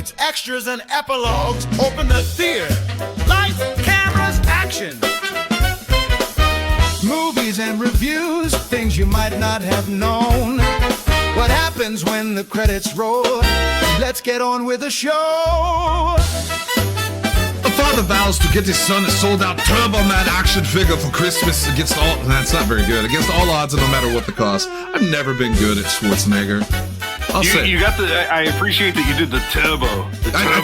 Tonight's extras and epilogues open the theater. Lights, cameras, action. Movies and reviews, things you might not have known. What happens when the credits roll? Let's get on with the show. A father vows to get his son a sold-out Turbo Man action figure for Christmas against all... That's not very good. Against all odds and no matter what the cost. I've never been good at Schwarzenegger. You got the... I appreciate that you did the turbo. The turbo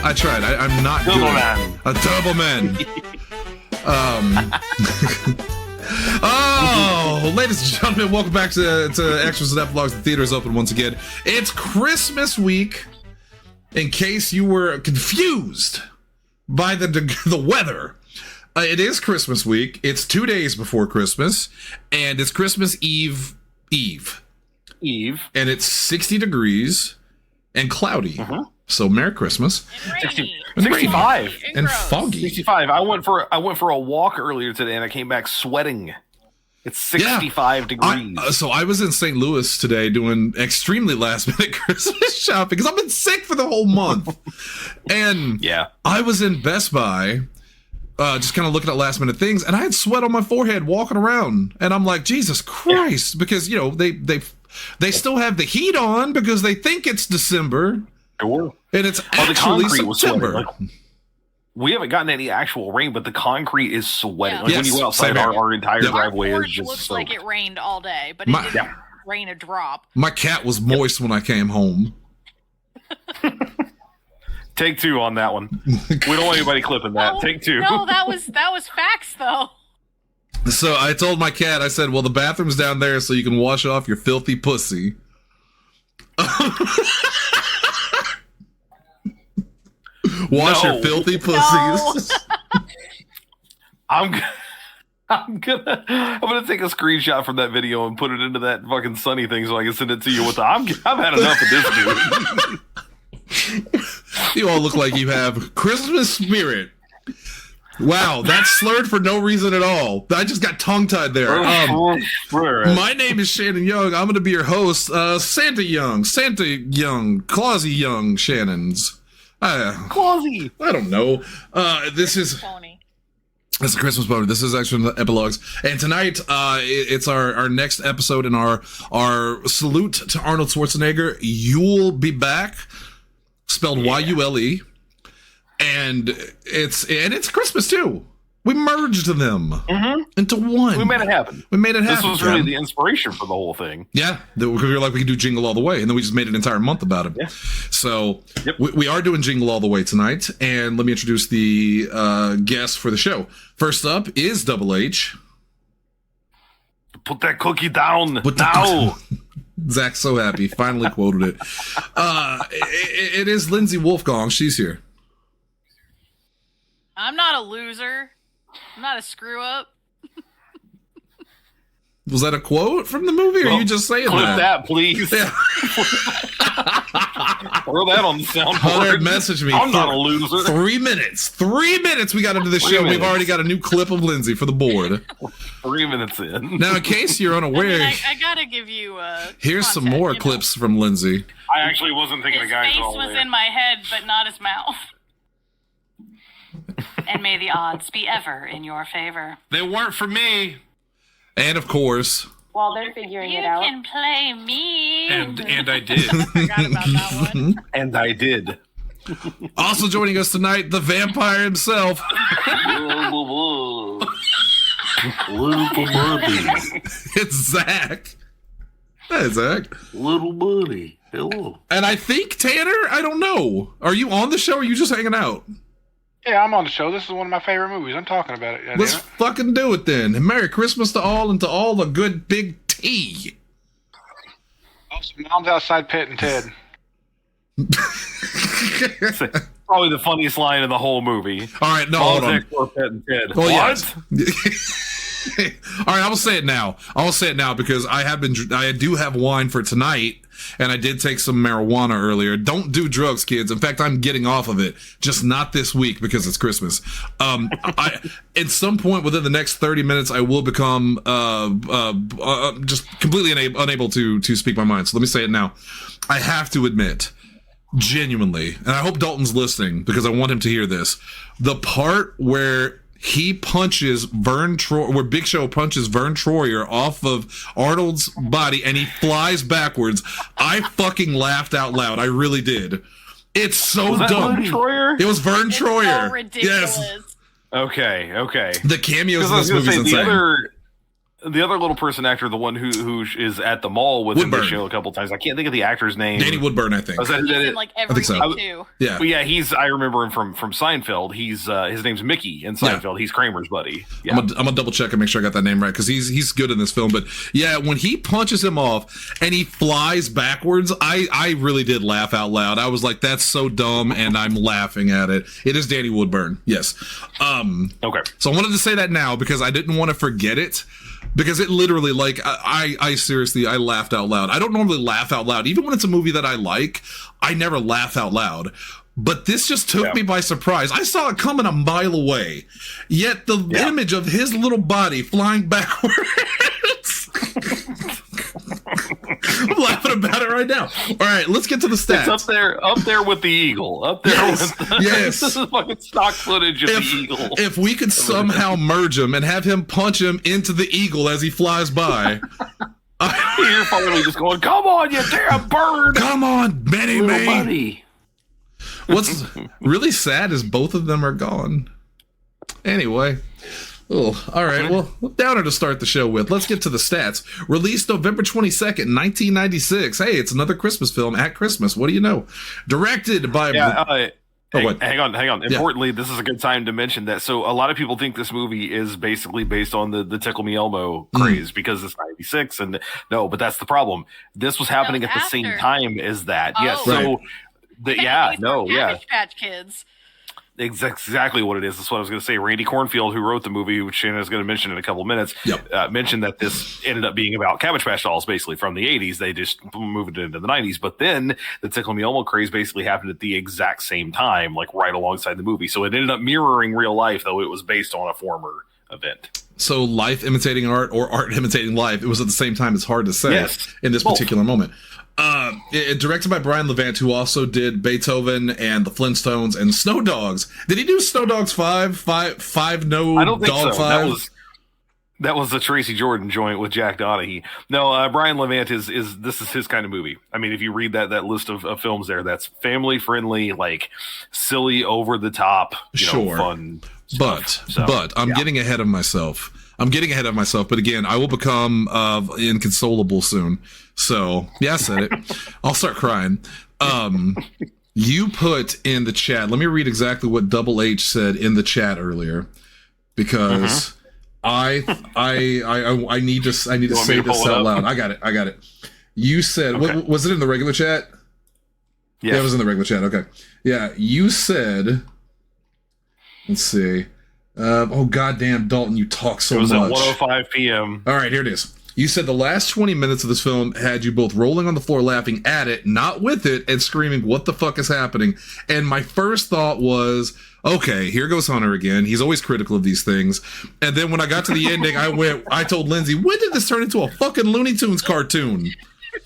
I tried. I'm not turbo good. Man. A Turbo Man. Oh, ladies and gentlemen, welcome back to Extras and Epilogues. The theater is open once again. It's Christmas week. In case you were confused by the weather, it is Christmas week. It's 2 days before Christmas, and it's Christmas Eve. And it's 60 degrees and cloudy. So Merry Christmas. And 65 and foggy. 65. I went for a walk earlier today, and I came back sweating. It's 65 degrees. So I was in St. Louis today doing extremely last minute Christmas shopping because I've been sick for the whole month. And I was in Best Buy, just kind of looking at last minute things, and I had sweat on my forehead walking around. And I'm like, Jesus Christ, because they still have the heat on because they think it's December. Sure. And it's actually September. We haven't gotten any actual rain, but the concrete is sweating. Yeah. Like when you go outside, our entire driveway our is just looks soaked. like it rained all day, but it didn't rain a drop. My cat was moist when I came home. Take two on that one. We don't want anybody clipping that. Oh, Take two. No, that was facts though. So I told my cat, I said, well, the bathroom's down there so you can wash off your filthy pussy. Wash your filthy pussies. No. I'm gonna take a screenshot from that video and put it into that fucking Sunny thing so I can send it to you with the I've had enough of this dude. You all look like you have Christmas spirit. Wow, that's slurred for no reason at all. I just got tongue-tied there. My name is Shannon Young. I'm going to be your host. Santa Young, Clausy Young, Shannon's. Clausy. I don't know. This is a Christmas bonus. This is actually the Epilogues. And tonight, it's our next episode in our salute to Arnold Schwarzenegger. You'll be back. Spelled Y-U-L-E. And it's Christmas too. We merged them into one. We made it happen. This was really the inspiration for the whole thing. Yeah, we were like, we could do Jingle All the Way, and then we just made an entire month about it. Yeah. So we are doing Jingle All the Way tonight, and let me introduce the guests for the show. First up is Double H. Put that cookie down now. Zach's so happy. Finally quoted it. It is Lindsay Wolfgong. She's here. I'm not a loser. I'm not a screw up. Was that a quote from the movie, or are you just saying clip that? Please. Yeah. Throw that on the soundboard. Hunter messaged me. I'm not a loser. 3 minutes. 3 minutes we got into the show. We've already got a new clip of Lindsay for the board. 3 minutes in. Now, in case you're unaware, I gotta give you here's some more clips from Lindsay. I actually wasn't thinking of guys all His face was in my head, but not his mouth. And may the odds be ever in your favor. They weren't for me. And of course, while they're figuring it out, you can play me. And I did. I forgot about that one. And I did. Also joining us tonight, the vampire himself. It's Zach. Hey, Zach. Little buddy. Hello. And I think Tanner, I don't know. Are you on the show or are you just hanging out? Yeah, I'm on the show. This is one of my favorite movies. I'm talking about it. Let's fucking do it then. And Merry Christmas to all and to all the good big tea. Also, Mom's Outside Pet and Ted. Probably the funniest line in the whole movie. All right, no, hold on. Pet and Ted. Well, what? Yes. All right, I will say it now. Because I do have wine for tonight, and I did take some marijuana earlier. Don't do drugs, kids. In fact, I'm getting off of it, just not this week because it's Christmas. At some point within the next 30 minutes, I will become just completely unable to speak my mind. So let me say it now. I have to admit genuinely, and I hope Dalton's listening because I want him to hear this. The part where he punches where Big Show punches Vern Troyer off of Arnold's body and he flies backwards, I fucking laughed out loud. I really did. It's so was that dumb. Vern Troyer? It was Vern It's Troyer. so ridiculous. Yes. Okay. The cameos in Because this I was movie going is to say insane. the other little person actor, the one who is at the mall with him Woodburn. this show a couple times. I can't think of the actor's name. Danny Woodburn, I think. Was that, He's that in it? like think everything so. too. Yeah. Well, yeah, I remember him from Seinfeld. He's his name's Mickey in Seinfeld. He's Kramer's buddy. Yeah. I'm gonna double check and make sure I got that name right because he's good in this film. But yeah, when he punches him off and he flies backwards, I really did laugh out loud. I was like, that's so dumb, and I'm laughing at it. It is Danny Woodburn. Yes. Okay. So I wanted to say that now because I didn't want to forget it. Because it literally, like, I seriously, I laughed out loud. I don't normally laugh out loud. Even when it's a movie that I like, I never laugh out loud. But this just took me by surprise. I saw it coming a mile away. Yet the image of his little body flying backwards. I'm laughing about it right now. All right, let's get to the stats. It's up there with the eagle. Up there with the, Yes. This is fucking stock footage of the eagle. If we could somehow merge him and have him punch him into the eagle as he flies by. You're finally just going, come on, you damn bird. Come on, Benny Little me. buddy. What's really sad is both of them are gone. Anyway. Oh, all right. Well, downer to start the show with. Let's get to the stats. Released November 22nd, 1996. Hey, it's another Christmas film at Christmas. What do you know? Directed by... Hang on. Yeah. Importantly, this is a good time to mention that. So a lot of people think this movie is basically based on the Tickle Me Elmo craze because it's 96. And no, but that's the problem. This was happening at the same after. time as that. Oh. Yes. So, Cabbage Patch Kids. Exactly what it is. That's what I was going to say. Randy Cornfield, who wrote the movie, which Shannon is going to mention in a couple minutes, mentioned that this ended up being about Cabbage Patch Dolls, basically from the 80s. They just moved it into the 90s. But then the Tickle Me Elmo craze basically happened at the exact same time, like right alongside the movie. So it ended up mirroring real life, though it was based on a former event. So life imitating art or art imitating life. It was at the same time. It's hard to say in this particular moment. Directed by Brian Levant, who also did Beethoven and the Flintstones and Snow Dogs. Did he do Snow Dogs 5? No, I don't think Dog so. 5? That was the Tracy Jordan joint with Jack Donaghy. No, Brian Levant is this is his kind of movie. I mean, if you read that list of films there, that's family friendly, like silly, over the top, fun stuff. But I'm getting ahead of myself. But again, I will become inconsolable soon. So yeah, I said it. I'll start crying. You put in the chat. Let me read exactly what Double H said in the chat earlier, because I need to say this out loud. I got it. You said, was it in the regular chat? Yes. Yeah, it was in the regular chat. Okay. Yeah, you said. Let's see. Goddamn, Dalton, you talk so much. It was at 1:05 p.m. All right, here it is. You said the last 20 minutes of this film had you both rolling on the floor laughing at it, not with it, and screaming, what the fuck is happening? And my first thought was, okay, here goes Hunter again. He's always critical of these things. And then when I got to the ending, I told Lindsay, when did this turn into a fucking Looney Tunes cartoon?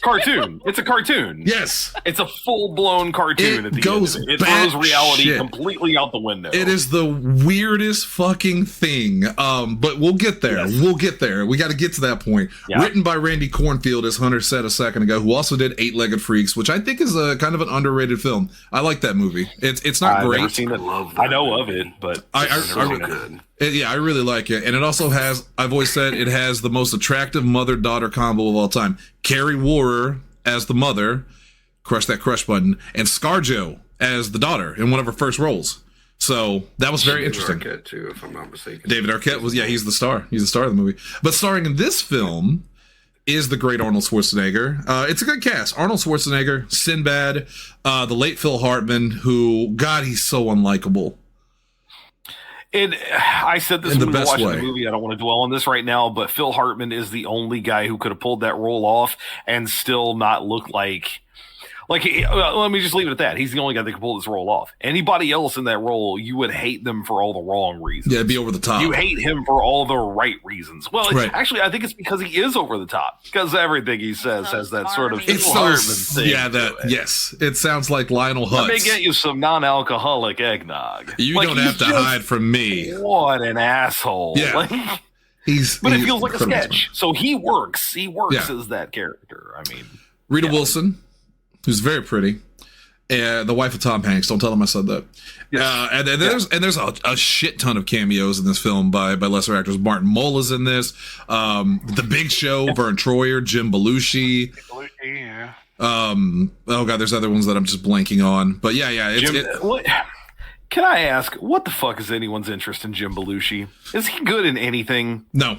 Cartoon. It's a cartoon. Yes. It's a full-blown cartoon. It goes It throws reality shit. completely out the window. It is the weirdest fucking thing. But we'll get there. Yes. We'll get there. We got to get to that point. Yeah. Written by Randy Cornfield, as Hunter said a second ago, who also did Eight-Legged Freaks, which I think is a kind of an underrated film. I like that movie. It's not I've great. never seen it. Love that I know of movie. it, but So good. Yeah, I really like it. And it also has, I've always said, it has the most attractive mother-daughter combo of all time. Carrie Warrer as the mother, crush that crush button, and ScarJo as the daughter in one of her first roles. So that was very interesting. David Arquette too, if I'm not mistaken. David Arquette was, he's the star. He's the star of the movie. But starring in this film is the great Arnold Schwarzenegger. It's a good cast. Arnold Schwarzenegger, Sinbad, the late Phil Hartman, who, God, he's so unlikable. I said this In the when we were best watching way. the movie. I don't want to dwell on this right now, but Phil Hartman is the only guy who could have pulled that role off and still not look like Like, let me just leave it at that. He's the only guy that can pull this role off. Anybody else in that role, you would hate them for all the wrong reasons. Yeah, it'd be over the top. You hate him for all the right reasons. Well, Right. actually, I think it's because he is over the top. Because everything he says has that sort of It's Hartman so, thing. yeah, that, yes. It sounds like Lionel Hutz. Let me get you some non-alcoholic eggnog. You Like, don't he's have to just- hide from me. What an asshole. Yeah. Like, but it he's feels like a incredible. sketch. So he works. He works Yeah. as that character. I mean, Rita Wilson, who's very pretty. The wife of Tom Hanks. Don't tell him I said that. And there's a shit ton of cameos in this film by lesser actors. Martin Mull is in this. The Big Show, Vern Troyer, Jim Belushi. Yeah. Oh god, there's other ones that I'm just blanking on. But yeah, what, can I ask, what the fuck is anyone's interest in Jim Belushi? Is he good in anything? No.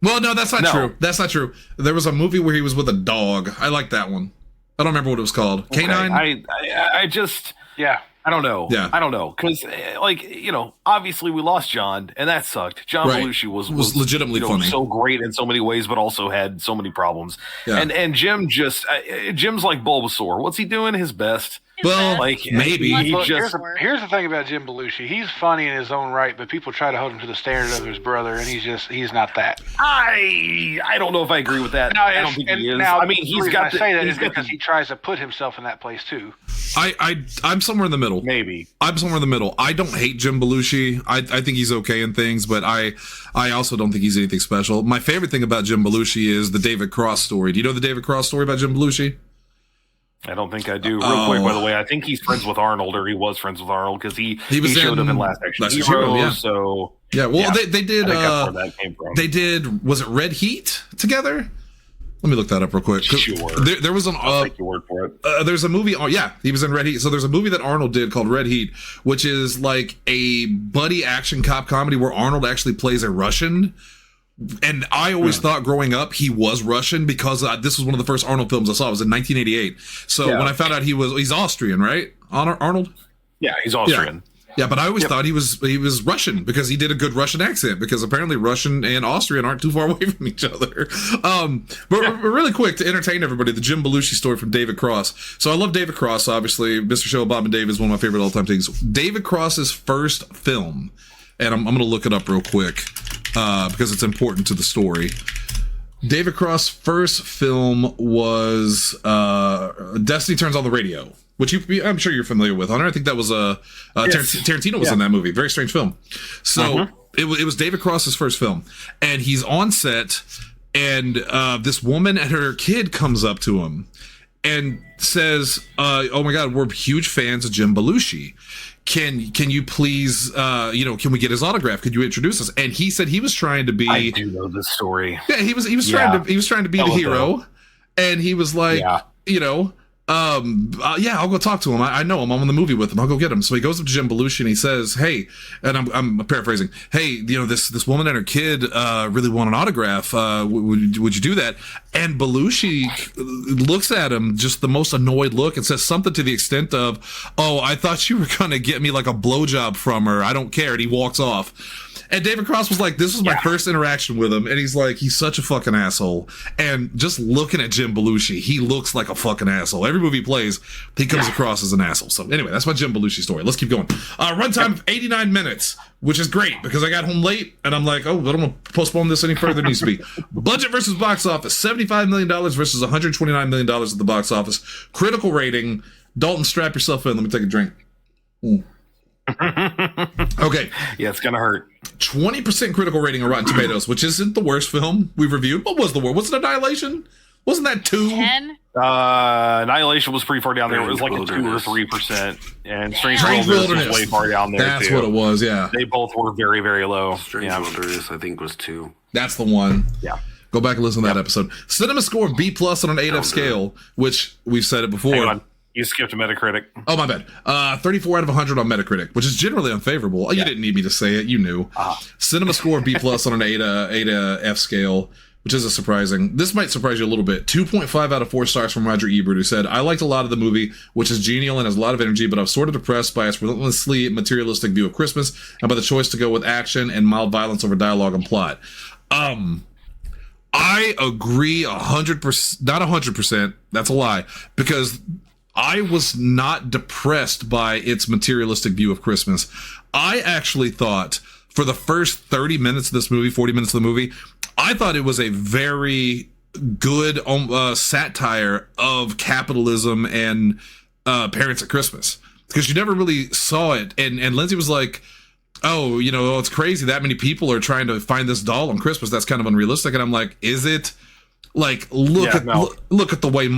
Well, no, that's not No. true. That's not true. There was a movie where he was with a dog. I like that one. I don't remember what it was called. Okay. Canine? I just, Yeah. I don't know. Yeah. I don't know. Because, obviously we lost John, and that sucked. John Right. Belushi was legitimately funny. so great in so many ways, but also had so many problems. Yeah. And Jim Jim's like Bulbasaur. What's he doing? His best. Well, Like, maybe. he Look, just. here's the thing about Jim Belushi. He's funny in his own right, but people try to hold him to the standard of his brother, and he's not that. I don't know if I agree with that. I don't think he is. Now, I mean, he's the got reason I say that he's is got because he tries to put himself in that place too. I'm somewhere in the middle. maybe. I'm somewhere in the middle. I don't hate Jim Belushi. I think he's okay in things, but I also don't think he's anything special. My favorite thing about Jim Belushi is the David Cross story. Do you know the David Cross story about Jim Belushi? I don't think I do. Real quick, by the way, I think he's friends with Arnold, or he was friends with Arnold, because he showed up in Last Action Hero. yeah. So Yeah, well, they did. I think that's where that came from. They did. Was it Red Heat together? Let me look that up real quick. Sure. There was an. I'll take your word for it. There's a movie. Oh, yeah, he was in Red Heat. So there's a movie that Arnold did called Red Heat, which is like a buddy action cop comedy where Arnold actually plays a Russian. And I always thought growing up he was Russian because this was one of the first Arnold films I saw. It was in 1988. So when I found out he's Austrian, right? Arnold? Yeah, he's Austrian. Yeah, but I always thought he was Russian because he did a good Russian accent, because apparently Russian and Austrian aren't too far away from each other. But really quick, to entertain everybody, the Jim Belushi story from David Cross. So I love David Cross, obviously. Mr. Show, Bob and Dave is one of my favorite all-time things. David Cross's first film, and I'm going to look it up real quick because it's important to the story. David Cross's first film was Destiny Turns on the Radio, which I'm sure you're familiar with. I think that was Tarantino was in that movie. Very strange film. So it was David Cross's first film, and he's on set, and this woman and her kid comes up to him and says, "Oh my God, we're huge fans of Jim Belushi. Can you please, can we get his autograph? Could you introduce us?" And he said he was trying to be. I do know this story. Yeah, he was trying to be the hero, and he was like, I'll go talk to him. I know him. I'm in the movie with him. I'll go get him. So he goes up to Jim Belushi and he says, "Hey," and I'm paraphrasing. "Hey, this woman and her kid really want an autograph. Would you do that?" And Belushi looks at him, just the most annoyed look, and says something to the extent of, "Oh, I thought you were gonna get me like a blowjob from her. I don't care." And he walks off. And David Cross was like, "This was my first interaction with him." And he's like, he's such a fucking asshole. And just looking at Jim Belushi, he looks like a fucking asshole. Every movie he plays, he comes across as an asshole. So anyway, that's my Jim Belushi story. Let's keep going. Runtime of 89 minutes, which is great because I got home late and I'm like, I don't want to postpone this any further than it needs to be. Budget versus box office, $75 million versus $129 million at the box office. Critical rating, Dalton, strap yourself in. Let me take a drink. Okay. Yeah, it's gonna hurt. 20% critical rating on Rotten Tomatoes, which isn't the worst film we've reviewed. What was the worst? Was it Annihilation? Wasn't that 2? 10? Annihilation was pretty far down there. It was like a 2 or 3%, and Strange Wilderness was way far down there. That's what it was. Yeah, they both were very, very low. Strange Wilderness, I think, was 2. That's the one. Yeah. Go back and listen to that episode. Cinema score B+ on an 8F scale, which we've said it before. Hang on. You skipped Metacritic. Oh, my bad. 34 out of 100 on Metacritic, which is generally unfavorable. Oh, you didn't need me to say it. You knew. Cinema score B+ on an 8F scale, which is surprising. This might surprise you a little bit. 2.5 out of 4 stars from Roger Ebert, who said, "I liked a lot of the movie, which is genial and has a lot of energy, but I was sort of depressed by its relentlessly materialistic view of Christmas and by the choice to go with action and mild violence over dialogue and plot." I agree 100%, not 100%, that's a lie, because I was not depressed by its materialistic view of Christmas. I actually thought for the first 30 minutes of this movie, 40 minutes of the movie, I thought it was a very good satire of capitalism and parents at Christmas, because you never really saw it. And Lindsay was like, oh, it's crazy that many people are trying to find this doll on Christmas. That's kind of unrealistic. And I'm like, is it? Like, look at the way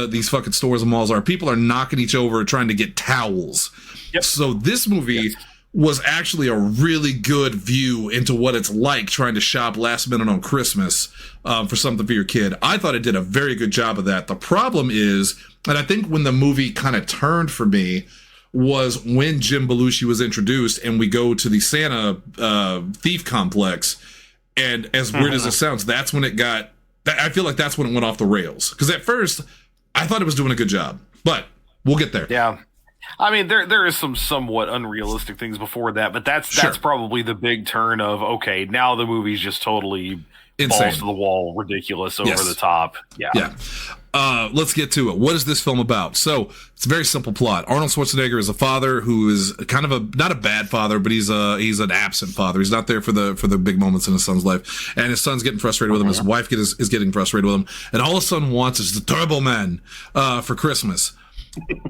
these fucking stores and malls are. People are knocking each over trying to get towels. Yep. So this movie was actually a really good view into what it's like trying to shop last minute on Christmas for something for your kid. I thought it did a very good job of that. The problem is, and I think when the movie kind of turned for me, was when Jim Belushi was introduced and we go to the Santa thief complex. And as weird as it sounds, that's when it got... I feel like that's when it went off the rails. Because at first, I thought it was doing a good job. But we'll get there. Yeah. I mean, there is some somewhat unrealistic things before that, but that's probably the big turn of, okay, now the movie's just totally insane, balls to the wall, ridiculous, over the top. Yeah. Let's get to it. What is this film about? So it's a very simple plot. Arnold Schwarzenegger is a father who is kind of not a bad father, but he's an absent father. He's not there for the big moments in his son's life, and his son's getting frustrated with him. His wife is getting frustrated with him, and all his son wants is the Turbo Man for Christmas.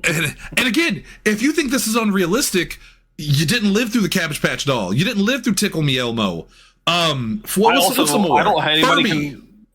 And again, if you think this is unrealistic, you didn't live through the Cabbage Patch Doll. You didn't live through Tickle Me Elmo. I don't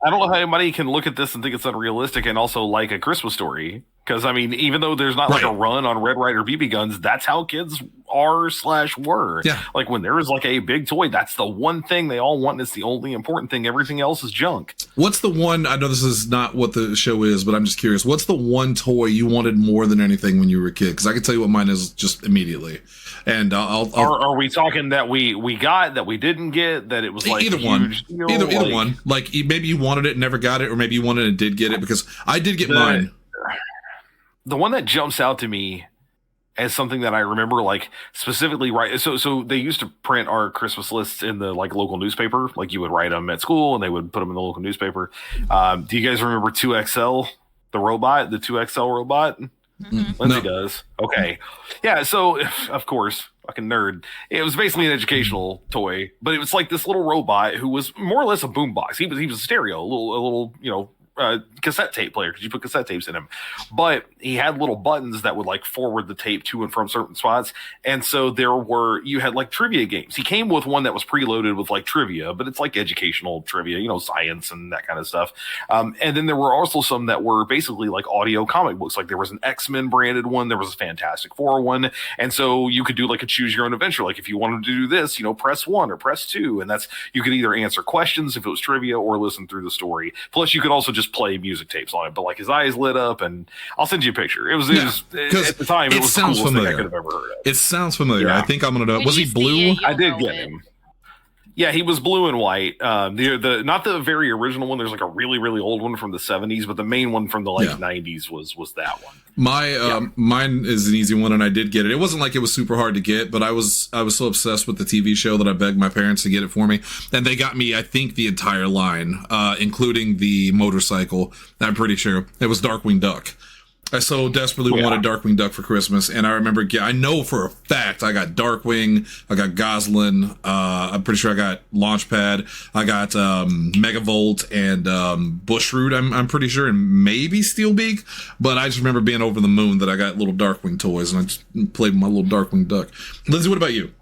know how anybody can look at this and think it's unrealistic and also like A Christmas Story. Because, I mean, even though there's not like a run on Red Ryder BB guns, that's how kids are/were. Yeah. Like when there is like a big toy, that's the one thing they all want, and it's the only important thing. Everything else is junk. What's the one, I know this is not what the show is, but I'm just curious. What's the one toy you wanted more than anything when you were a kid? Because I can tell you what mine is just immediately. And are we talking that we got, that we didn't get, that it was like either one? Either one. Like maybe you wanted it and never got it, or maybe you wanted it and did get it, because I did get mine. The one that jumps out to me as something that I remember, like specifically, right? So they used to print our Christmas lists in the like local newspaper. Like you would write them at school and they would put them in the local newspaper. Do you guys remember 2XL, the robot, the 2XL robot? Mm-hmm. Lindsay does. Okay. Yeah. So of course, fucking nerd. It was basically an educational toy, but it was like this little robot who was more or less a boombox. He was a stereo, a little, cassette tape player, because you put cassette tapes in him, but he had little buttons that would like forward the tape to and from certain spots. And so you had like trivia games. He came with one that was preloaded with like trivia, but it's like educational trivia, science and that kind of stuff. And then there were also some that were basically like audio comic books. Like there was an X-Men branded one, there was a Fantastic Four one. And so you could do like a choose your own adventure. Like if you wanted to do this, press 1 or press 2. And you could either answer questions if it was trivia or listen through the story. Plus you could also just play music tapes on it, but like his eyes lit up, and I'll send you a picture. It was at the time it was the coolest thing I could have ever heard of. It sounds familiar. I think I'm gonna know. Was he blue? I did get him. Yeah, he was blue and white. The not the very original one. There's like a really, really old one from the 70s, but the main one from the 90s was that one. Mine is an easy one, and I did get it. It wasn't like it was super hard to get, but I was so obsessed with the TV show that I begged my parents to get it for me, and they got me, I think, the entire line, including the motorcycle. I'm pretty sure it was Darkwing Duck. I so desperately wanted Darkwing Duck for Christmas, and I remember, I know for a fact I got Darkwing, I got Goslin, I'm pretty sure I got Launchpad, I got Megavolt and Bushroot, I'm pretty sure, and maybe Steelbeak, but I just remember being over the moon that I got little Darkwing toys, and I just played with my little Darkwing Duck. Lindsay, what about you?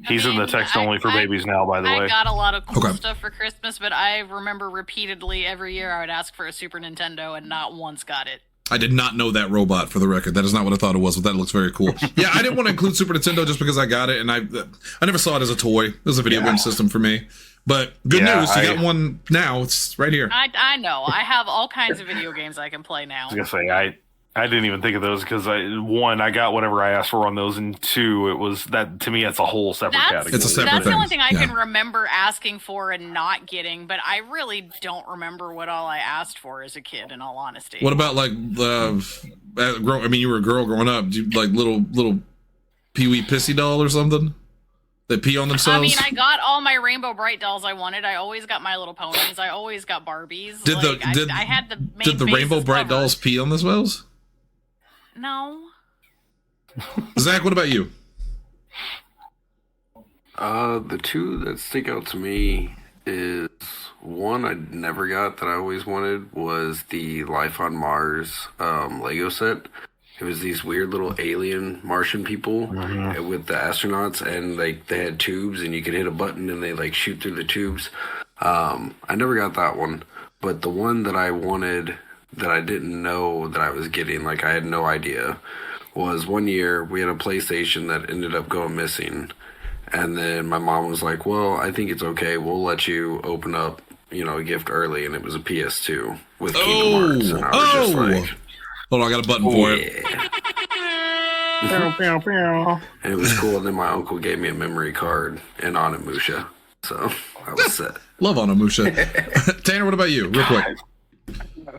He's in the text only for babies now, by the way. I got a lot of cool stuff for Christmas, but I remember repeatedly every year I would ask for a Super Nintendo and not once got it. I did not know that robot, for the record. That is not what I thought it was, but that looks very cool. Yeah, I didn't want to include Super Nintendo just because I got it, and I never saw it as a toy. It was a video game system for me. But good news, you got one now. It's right here. I know. I have all kinds of video games I can play now. I was going to say, I didn't even think of those because one, I got whatever I asked for on those, and two, it was that to me, that's a whole separate category. It's a separate That's thing. the only thing I can remember asking for and not getting, but I really don't remember what all I asked for as a kid, in all honesty. What about like you were a girl growing up, do you, like little Pee-wee Pissy doll or something? They pee on themselves? I mean, I got all my Rainbow Bright dolls I wanted. I always got My Little Ponies. I always got Barbies. Did I had the main Rainbow Bright dolls pee on themselves? No. Zach, what about you? The two that stick out to me is one I never got that I always wanted was the Life on Mars Lego set. It was these weird little alien Martian people with the astronauts, and like they had tubes, and you could hit a button and they like shoot through the tubes. I never got that one, but the one that I wanted that I didn't know that I was getting, like I had no idea, was one year we had a PlayStation that ended up going missing. And then my mom was like, well, I think it's okay. We'll let you open up, a gift early. And it was a PS2 with Kingdom Hearts. And I was just like... Hold on, I got a button for it. And it was cool. And then my uncle gave me a memory card and Onimusha. So I was set. Love Onimusha. Tanner, what about you? Real quick.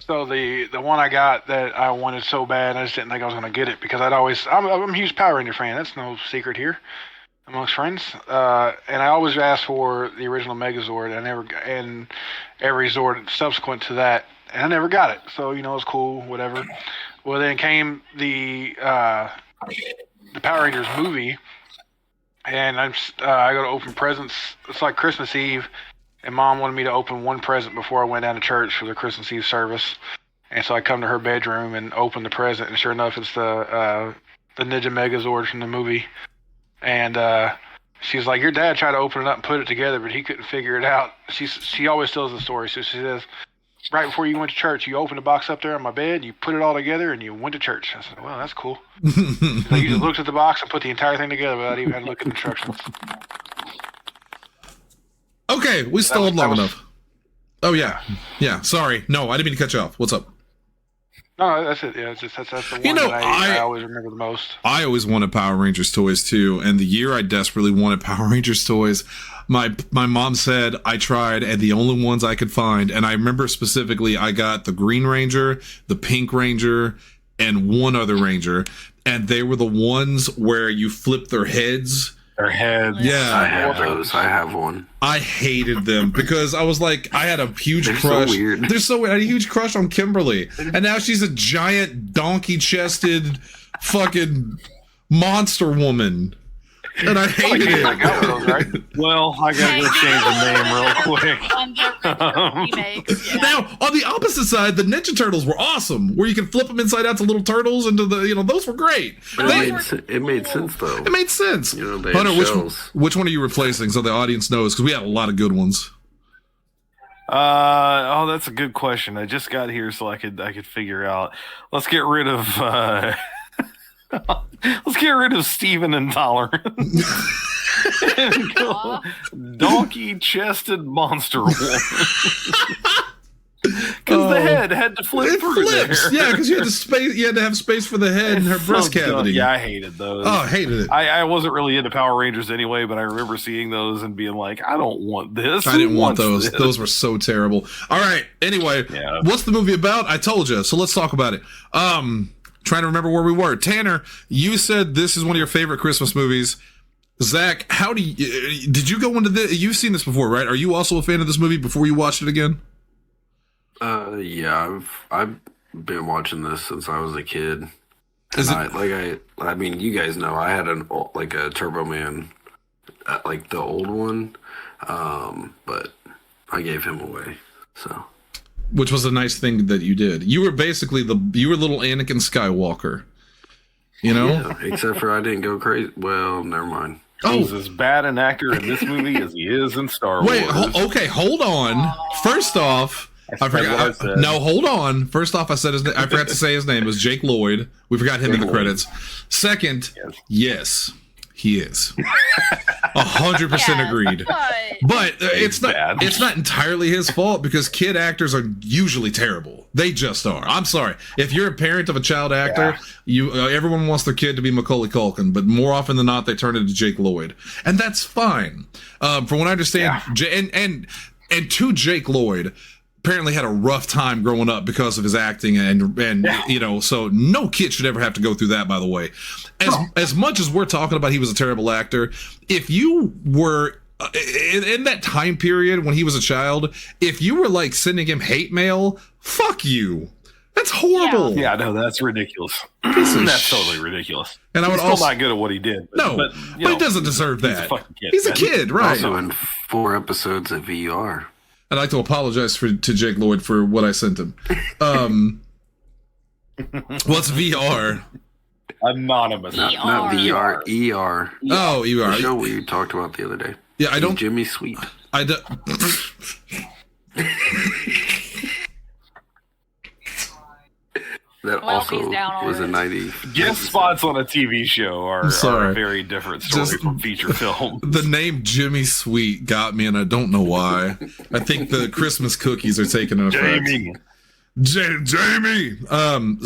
So the one I got that I wanted so bad, I just didn't think I was going to get it because I'm a huge Power Ranger fan. That's no secret here amongst friends. And I always asked for the original Megazord, and every Zord subsequent to that, and I never got it. So it's cool, whatever. Well, then came the Power Rangers movie, and I go to open presents. It's like Christmas Eve. And Mom wanted me to open one present before I went down to church for the Christmas Eve service. And so I come to her bedroom and open the present, and sure enough, it's the Ninja Megazord from the movie. And she's like, your dad tried to open it up and put it together, but he couldn't figure it out. She always tells the story. So she says, right before you went to church, you opened the box up there on my bed, you put it all together, and you went to church. I said, well, that's cool. So you just looked at the box and put the entire thing together without even having to look at the instructions. Okay, we stalled long enough. Oh, yeah. Yeah, sorry. No, I didn't mean to cut you off. What's up? No, that's it. Yeah, that's the one that I always remember the most. I always wanted Power Rangers toys, too. And the year I desperately wanted Power Rangers toys, my mom said I tried, and the only ones I could find, and I remember specifically I got the Green Ranger, the Pink Ranger, and one other Ranger. And they were the ones where you flip their heads. Their heads. Yeah. I have those. I have one. I hated them because I was like, I had a huge crush. So weird. They're so weird. I had a huge crush on Kimberly. And now she's a giant donkey-chested fucking monster woman. And I hated it. Right? Well, I gotta go change the name real quick. Remakes, yeah. Now, on the opposite side, the Ninja Turtles were awesome, where you can flip them inside out to little turtles into the, those were great. It made sense, though. It made sense. They Hunter, had which one are you replacing so the audience knows? Because we had a lot of good ones. That's a good question. I just got here so I could figure out. Let's get rid of Steven Intolerant. Donkey-chested monster woman. Because the head had to flip through flips. there. Yeah, because you had to have space for the head and her breast cavity. Yeah, I hated those. Oh, I hated it. I wasn't really into Power Rangers anyway, but I remember seeing those and being like, I don't want this. I didn't want those. Those were so terrible. All right. Anyway, What's the movie about? I told you. So let's talk about it. Trying to remember where we were. Tanner, you said this is one of your favorite Christmas movies. Zach, did you go into this? You've seen this before, right? Are you also a fan of this movie before you watched it again? Yeah, I've been watching this since I was a kid. I mean, you guys know I had a Turbo Man, like the old one, but I gave him away. So, which was a nice thing that you did. You were basically little Anakin Skywalker, Yeah, except for I didn't go crazy. Well, never mind. He's as bad an actor in this movie as he is in Star Wars. Wait, okay, hold on. First off, I forgot. No, hold on. First off, I forgot to say his name. It was Jake Lloyd. We forgot him in the credits. Second, yes, he is. 100% agreed. But it's not entirely his fault because kid actors are usually terrible. They just are. I'm sorry. If you're a parent of a child actor, everyone wants their kid to be Macaulay Culkin, but more often than not, they turn into Jake Lloyd, and that's fine. From what I understand, and to Jake Lloyd. Apparently had a rough time growing up because of his acting and so no kid should ever have to go through that, by the way. As much as we're talking about he was a terrible actor, if you were in that time period when he was a child, if you were like sending him hate mail, fuck you. That's horrible. Yeah, no, that's ridiculous. Piece of That's totally ridiculous. And I would He's still also not good at what he did. but he doesn't deserve that. He's a fucking kid. He's a man. kid, right? Also in 4 episodes of VR. I'd like to apologize to Jake Lloyd for what I sent him. What's VR? Anonymous. Not VR, ER. Oh, you The are. show we talked about the other day. Yeah, I don't. Jimmy Sweet. I don't. That Well, also he's down was a already. 90. Guest spots on a TV show are a very different story Just- from feature film. The name Jimmy Sweet got me, and I don't know why. I think the Christmas cookies are taking an effect. Jamie. Jamie.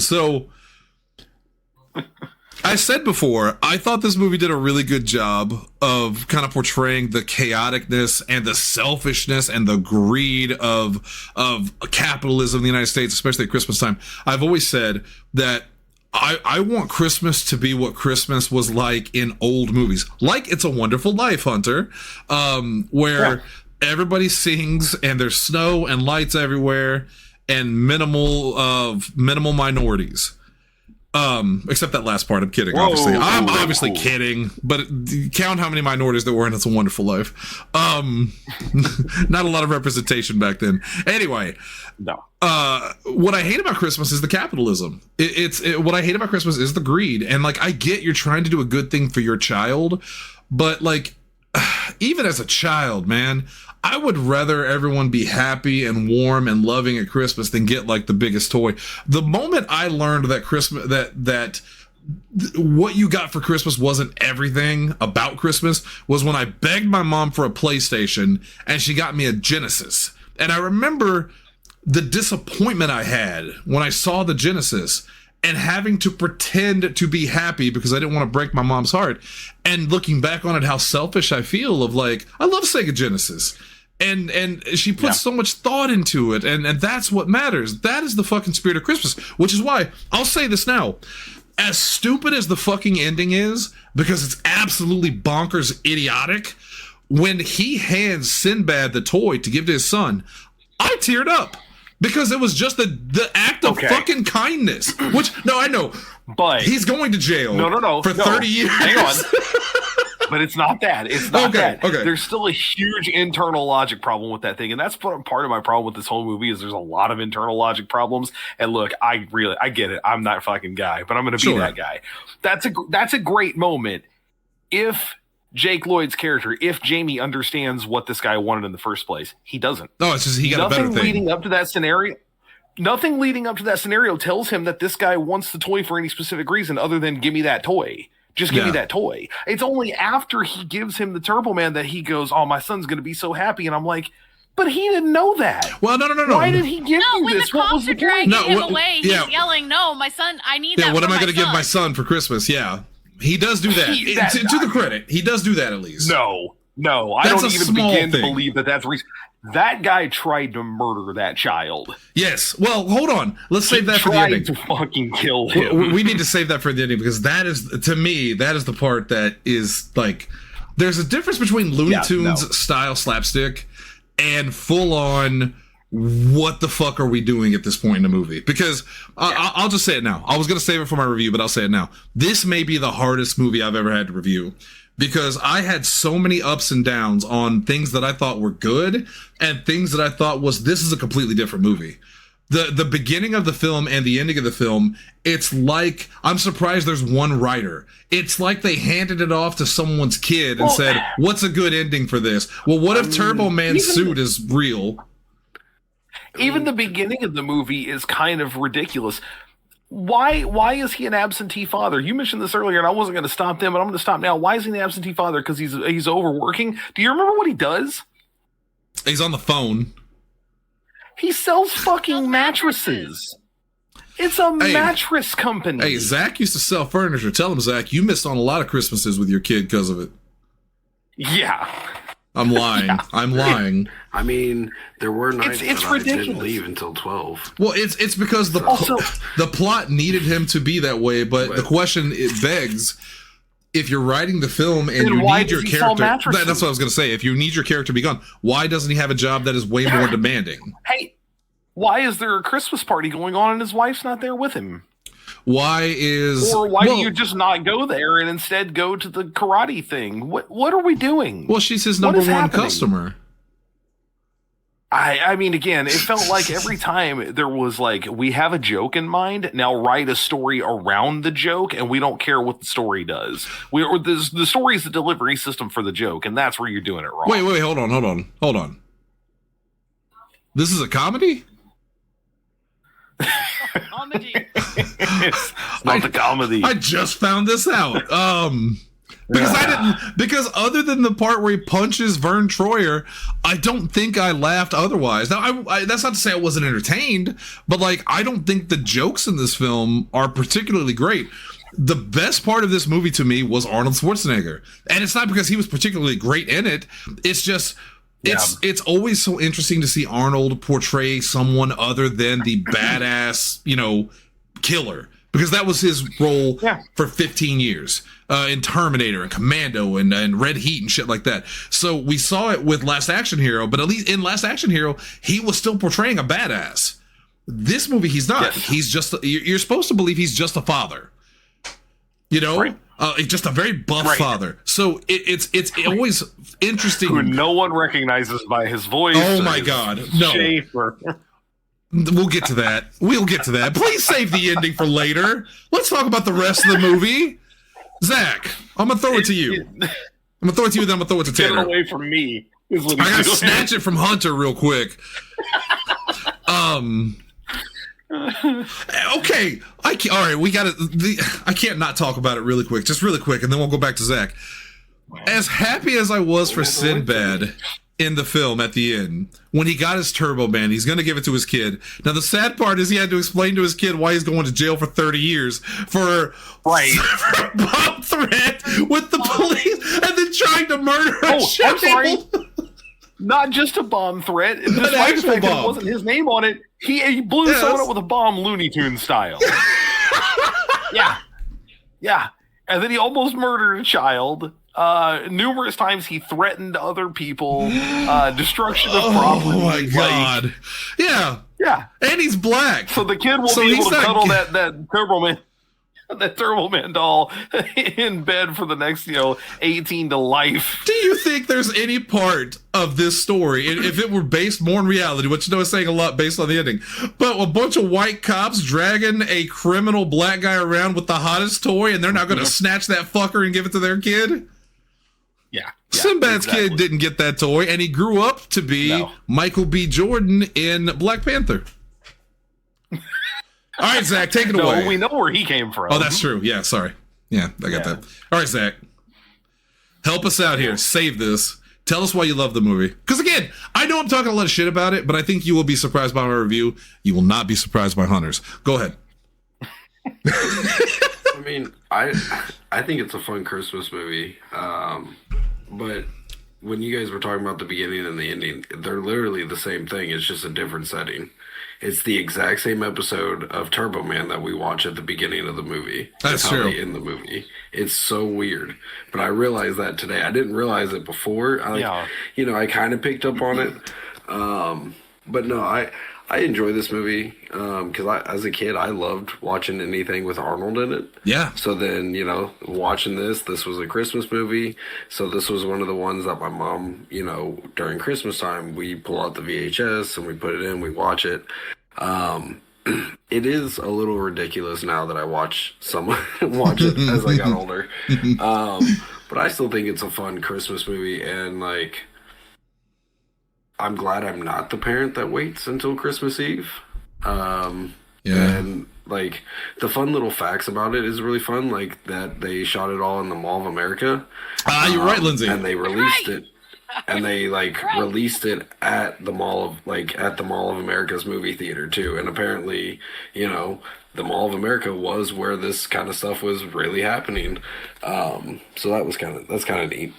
So I said before, I thought this movie did a really good job of kind of portraying the chaoticness and the selfishness and the greed of capitalism in the United States, especially at Christmas time. I've always said that I want Christmas to be what Christmas was like in old movies, like It's a Wonderful Life, Hunter, where everybody sings and there's snow and lights everywhere and minimal minorities. Except that last part. I'm kidding. Obviously, I'm obviously kidding. But count how many minorities there were in It's a Wonderful Life. Not a lot of representation back then. Anyway, No. what I hate about Christmas is the capitalism. What I hate about Christmas is the greed. And like, I get you're trying to do a good thing for your child, but like, even as a child, man, I would rather everyone be happy and warm and loving at Christmas than get like the biggest toy. The moment I learned that Christmas, that what you got for Christmas wasn't everything about Christmas, was when I begged my mom for a PlayStation and she got me a Genesis. And I remember the disappointment I had when I saw the Genesis and having to pretend to be happy because I didn't want to break my mom's heart. And looking back on it, how selfish I feel of like, I love Sega Genesis. And she puts so much thought into it. And that's what matters. That is the fucking spirit of Christmas, which is why I'll say this now. As stupid as the fucking ending is, because it's absolutely bonkers idiotic, when he hands Sinbad the toy to give to his son, I teared up. Because it was just the act of fucking kindness. Which, no, I know. But he's going to jail for 30 years. Hang on. But it's not that. It's not that. Okay. There's still a huge internal logic problem with that thing. And that's part of my problem with this whole movie is there's a lot of internal logic problems. And look, I get it. I'm not a fucking guy, but I'm going to be that guy. That's a great moment. If Jake Lloyd's character, if Jamie understands what this guy wanted in the first place, he doesn't. No, it's just he got a better thing. Nothing leading up to that scenario tells him that this guy wants the toy for any specific reason other than give me that toy. Just give me that toy. It's only after he gives him the Turbo Man that he goes, oh, my son's going to be so happy. And I'm like, but he didn't know that. Well, no. Why did he give you when this? the What was cops the are dragging point? him away, he's yelling, no, my son, I need that. Yeah, what am I going to give my son for Christmas? Yeah. He does do that. To the credit, he does do that at least. No. I That's don't a even small begin thing. to believe that that's the reason. That guy tried to murder that child. Yes. Well, hold on. Let's save that for the ending. Tried to fucking kill him. We need to save that for the ending because that is, to me, that is the part that is like, there's a difference between Looney Tunes style slapstick and full on, what the fuck are we doing at this point in the movie? Because I'll just say it now. I was going to save it for my review, but I'll say it now. This may be the hardest movie I've ever had to review because I had so many ups and downs on things that I thought were good and things that I thought this is a completely different movie. The beginning of the film and the ending of the film, it's like, I'm surprised there's one writer. It's like they handed it off to someone's kid and said, what's a good ending for this? Well, what if Turbo Man's suit is real? Even the beginning of the movie is kind of ridiculous. Why is he an absentee father? You mentioned this earlier, and I wasn't going to stop then, but I'm going to stop now. Why is he an absentee father? Because he's overworking. Do you remember what he does? He's on the phone. He sells fucking mattresses. It's a mattress company. Hey, Zach used to sell furniture. Tell him, Zach, you missed on a lot of Christmases with your kid because of it. Yeah. I'm lying. Yeah. I'm lying. I mean, there were nights It's that ridiculous. I didn't leave until 12. Well, it's because the plot needed him to be that way, but the question it begs, if you're writing the film and you need your character, that's what I was going to say. If you need your character to be gone, why doesn't he have a job that is way more demanding? Hey, why is there a Christmas party going on and his wife's not there with him? Why do you just not go there and instead go to the karate thing? What are we doing? Well, she's his number one customer. I mean, again, it felt like every time there was like, we have a joke in mind, now write a story around the joke, and we don't care what the story does. The story is the delivery system for the joke, and that's where you're doing it wrong. Wait, hold on. This is a comedy? Comedy. It's not the comedy. I just found this out. Because other than the part where he punches Vern Troyer, I don't think I laughed otherwise. Now, that's not to say I wasn't entertained, but like, I don't think the jokes in this film are particularly great. The best part of this movie to me was Arnold Schwarzenegger. And it's not because he was particularly great in it. It's just, it's always so interesting to see Arnold portray someone other than the badass, killer. Because that was his role for 15 years in Terminator and Commando and Red Heat and shit like that. So we saw it with Last Action Hero, but at least in Last Action Hero, he was still portraying a badass. This movie, he's not. Yes. He's just, you're supposed to believe he's just a father. Right. Just a very buff father. So it's always interesting. Who no one recognizes by his voice. Oh my God. No. Shape We'll get to that. Please save the ending for later. Let's talk about the rest of the movie. Zach, I'm going to throw it to you. Then I'm going to throw it to Tanner. Get away from me. I got to snatch it from Hunter real quick. Okay. All right, we got it. I can't not talk about it really quick. Just really quick, and then we'll go back to Zach. As happy as I was for Sinbad in the film at the end, when he got his turbo man, he's going to give it to his kid. Now, the sad part is he had to explain to his kid why he's going to jail for 30 years for a bomb threat with the police and then trying to murder a child. I'm sorry. Not just a bomb threat. Despite the fact that it wasn't his name on it, he blew someone up with a bomb Looney Tunes style. Yeah. And then he almost murdered a child. Numerous times he threatened other people, destruction of property. Oh my God. Yeah. And he's black. So the kid will be able to cuddle that Turbo Man doll in bed for the next, 18 to life. Do you think there's any part of this story, if it were based more in reality, which is saying a lot based on the ending, but a bunch of white cops dragging a criminal black guy around with the hottest toy, and they're not going to snatch that fucker and give it to their kid? Yeah. Sinbad's kid didn't get that toy, and he grew up to be Michael B. Jordan in Black Panther. All right, Zach, take it away. We know where he came from. Oh, that's true. Yeah, sorry. Yeah, I got that. All right, Zach. Help us out here. Save this. Tell us why you love the movie. Because, again, I know I'm talking a lot of shit about it, but I think you will be surprised by my review. You will not be surprised by Hunter's. Go ahead. I mean, I think it's a fun Christmas movie. But when you guys were talking about the beginning and the ending, they're literally the same thing. It's just a different setting. It's the exact same episode of Turbo Man that we watch at the beginning of the movie. That's true. In the movie. It's so weird. But I realized that today. I didn't realize it before. I kind of picked up on it. But no, I enjoy this movie because as a kid, I loved watching anything with Arnold in it. Yeah. So then, watching this was a Christmas movie. So this was one of the ones that my mom, during Christmas time, we pull out the VHS and we put it in, we watch it. It is a little ridiculous now that I watch it as I got older. But I still think it's a fun Christmas movie, and I'm glad I'm not the parent that waits until Christmas Eve. And the fun little facts about it is really fun, like that they shot it all in the Mall of America. You're right, Lindsay. And they released it. And they released it at the Mall of America's movie theater too. And apparently, the Mall of America was where this kind of stuff was really happening. So that's kind of neat.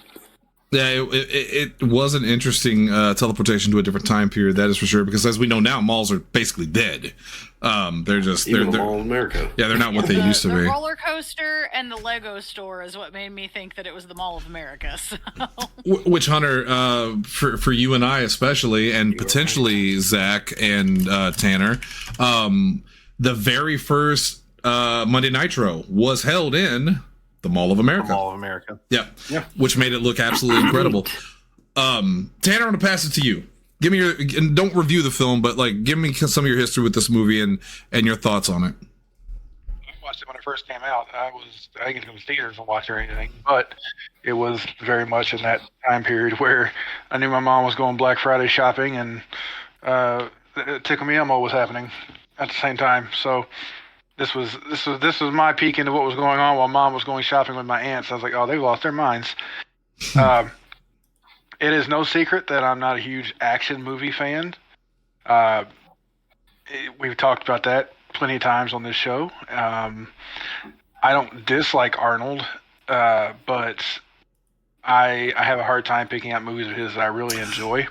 Yeah, it was an interesting teleportation to a different time period, that is for sure, because as we know now, malls are basically dead. They're just Even they're the Mall of America. yeah, they're not what they used to The be. roller coaster and the Lego store is what made me think that it was the Mall of America. So. Which, Hunter, for you and I especially, and potentially Zach and Tanner, the very first Monday Nitro was held in the Mall of America. Mall of America. Yeah. Which made it look absolutely incredible. Tanner, I'm gonna pass it to you. Give me your, and don't review the film, but like give me some of your history with this movie and your thoughts on it. I watched it when it first came out. I didn't go to theaters to watch it or anything, but it was very much in that time period where I knew my mom was going Black Friday shopping, and Tickle Me Elmo was happening at the same time. So this was my peek into what was going on while Mom was going shopping with my aunts. I was like, oh, they've lost their minds. It is no secret that I'm not a huge action movie fan. We've talked about that plenty of times on this show. I don't dislike Arnold, but I have a hard time picking out movies of his that I really enjoy.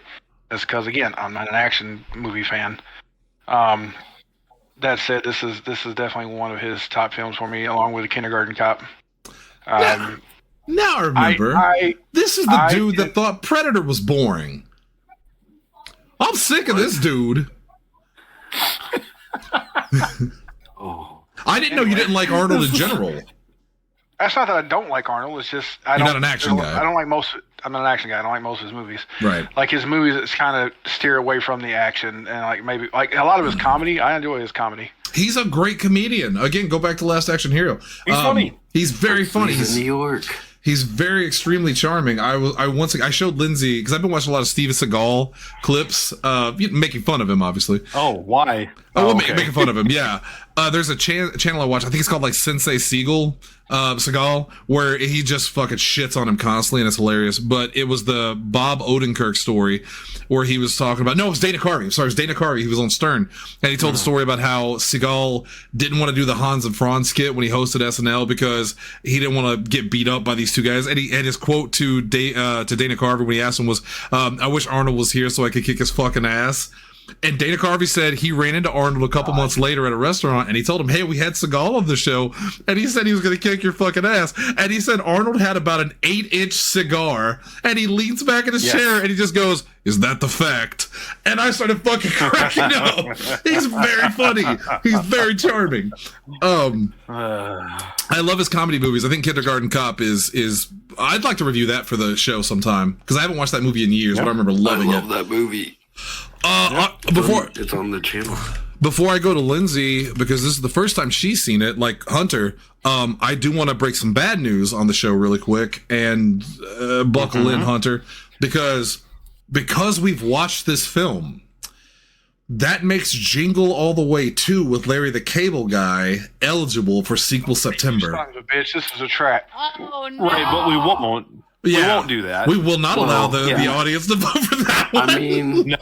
That's because, again, I'm not an action movie fan. That said, this is definitely one of his top films for me, along with The Kindergarten Cop. Now I remember. This is the dude that thought Predator was boring. I'm sick of this dude. I didn't know you didn't like Arnold in general. That's not that I don't like Arnold. It's just You're not an action guy. I don't like most. I'm not an action guy. I don't like most of his movies. Right. Like his movies, it's kind of steer away from the action, and like maybe like a lot of his comedy. I enjoy his comedy. He's a great comedian. Again, go back to Last Action Hero. He's funny. He's very funny. He's in New York. He's very extremely charming. I showed Lindsay because I've been watching a lot of Steven Seagal clips, making fun of him, obviously. Oh, why? Making fun of him. Yeah. There's a channel I watch. I think it's called like Sensei Seagal, where he just fucking shits on him constantly, and it's hilarious. But it was the Bob Odenkirk story where he was talking about. No, it was Dana Carvey. I'm sorry, it was Dana Carvey. He was on Stern, and he told the story about how Seagal didn't want to do the Hans and Franz skit when he hosted SNL because he didn't want to get beat up by these two guys. And his quote to Dana Carvey when he asked him was, "I wish Arnold was here so I could kick his fucking ass." And Dana Carvey said he ran into Arnold a couple months later at a restaurant, and he told him, "Hey, we had Seagal on the show, and he said he was going to kick your fucking ass." And he said Arnold had about an 8-inch cigar, and he leans back in his chair, and he just goes, "Is that the fact?" And I started fucking cracking up. He's very funny. He's very charming. I love his comedy movies. I think Kindergarten Cop is. I'd like to review that for the show sometime because I haven't watched that movie in years, but I remember loving it. I love that movie. It's on the channel. Before I go to Lindsay, because this is the first time she's seen it, like Hunter, I do want to break some bad news on the show really quick and buckle in, Hunter, because we've watched this film, that makes Jingle All the Way 2 with Larry the Cable Guy eligible for sequel September. Son of a bitch, this is a trap. Oh no! Right, but we won't. We won't do that. We will not allow the audience to vote for that one. I mean,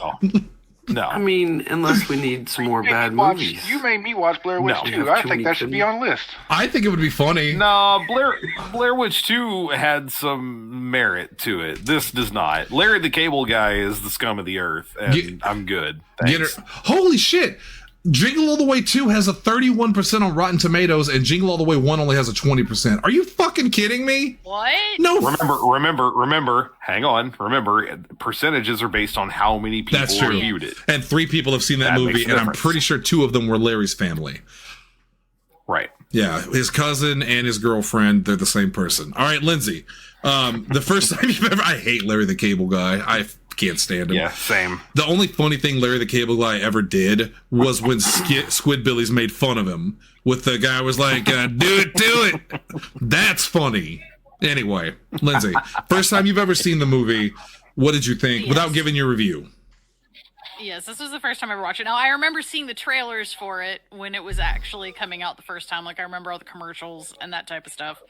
no. I mean, unless we need some more bad movies. You made me watch Blair Witch 2. I think that should be on the list. I think it would be funny. No, Blair Witch 2 had some merit to it. This does not. Larry the Cable Guy is the scum of the earth, and I'm good. Thanks. Holy shit! Jingle All the Way 2 has a 31% on Rotten Tomatoes, and Jingle All the Way 1 only has a 20%. Are you fucking kidding me? What? No. Remember. Hang on. Remember, percentages are based on how many people reviewed it. And 3 people have seen that movie, and I'm pretty sure 2 of them were Larry's family. Right. Yeah, his cousin and his girlfriend, they're the same person. All right, Lindsay. The first time you've ever... I hate Larry the Cable Guy. I can't stand him. Yeah, same. The only funny thing Larry the Cable Guy ever did was when Squidbillies made fun of him. With the guy was like, do it. That's funny. Anyway, Lindsay, first time you've ever seen the movie, what did you think? Without giving your review. Yes, this was the first time I ever watched it. Now, I remember seeing the trailers for it when it was actually coming out the first time. Like, I remember all the commercials and that type of stuff.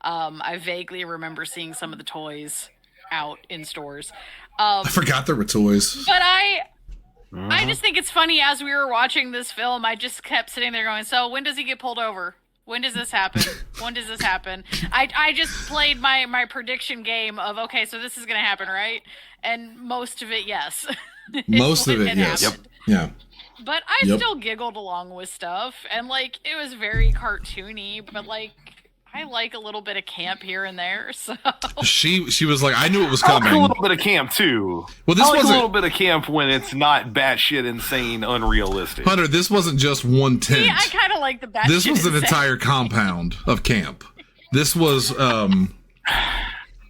I vaguely remember seeing some of the toys out in stores. I forgot there were toys. But I just think it's funny, as we were watching this film, I just kept sitting there going, so when does he get pulled over? When does this happen? When does this happen? I just played my prediction game of, okay, so this is going to happen, right? And most of it, yes. Most of it, yes. Happened. Yeah. But I still giggled along with stuff. And, like, it was very cartoony, but, like, I like a little bit of camp here and there, so... She was like, I knew it was I coming. like a little bit of camp, too. Well, this I like wasn't... a little bit of camp when it's not batshit insane, unrealistic. Hunter, this wasn't just one tent. See, I kind of like the batshit This was an insane. entire compound of camp. This was...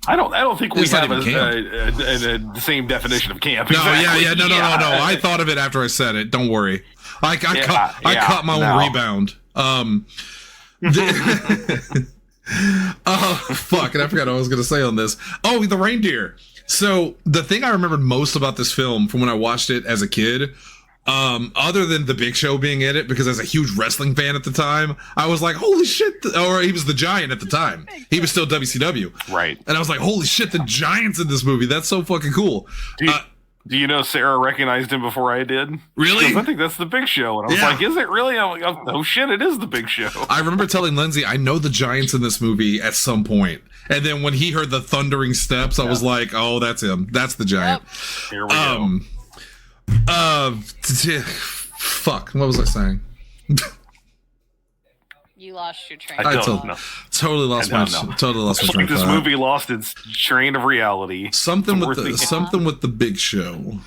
I don't think we It's not have even the same definition of camp. No, Exactly. no. I thought of it after I said it. Don't worry. I caught my own rebound. Oh, fuck. And I forgot what I was going to say on this. Oh, the reindeer. So the thing I remembered most about this film from when I watched it as a kid, other than the Big Show being in it, because as a huge wrestling fan at the time, I was like, holy shit. Or he was the Giant at the time. He was still WCW. Right. And I was like, holy shit, the Giant's in this movie. That's so fucking cool. Do you know Sarah recognized him before I did? Really? 'Cause I think that's the Big Show. And I was like, is it really? I'm like, oh shit, it is the Big Show. I remember telling Lindsay, I know the Giant's in this movie at some point. And then when he heard the thundering steps, I was like, oh, that's him. That's the Giant. Here we go. Fuck. What was I saying? You lost your train. I of don't thought. know. Totally lost my train It's like of this thought. movie lost its train of reality. Something with towards something with the Big Show.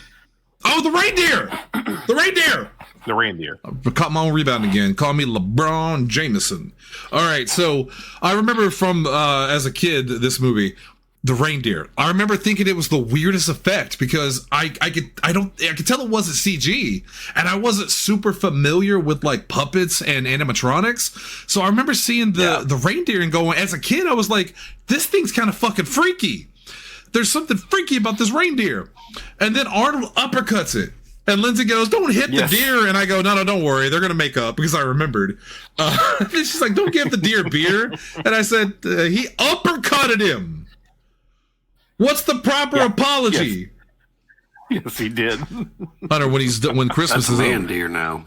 Oh, the reindeer! The reindeer! the reindeer. I caught my own rebound again. Call me LeBron Jameson. All right, so I remember from as a kid this movie, the reindeer. I remember thinking it was the weirdest effect because I could tell it wasn't CG, and I wasn't super familiar with like puppets and animatronics. So I remember seeing the reindeer and going, as a kid, I was like, this thing's kind of fucking freaky. There's something freaky about this reindeer. And then Arnold uppercuts it. And Lindsay goes, don't hit the deer. And I go, no, don't worry. They're going to make up, because I remembered. And she's like, don't give the deer beer. And I said, he uppercutted him. What's the proper apology? Yes, he did. Hunter, when Christmas That's is man over. deer now.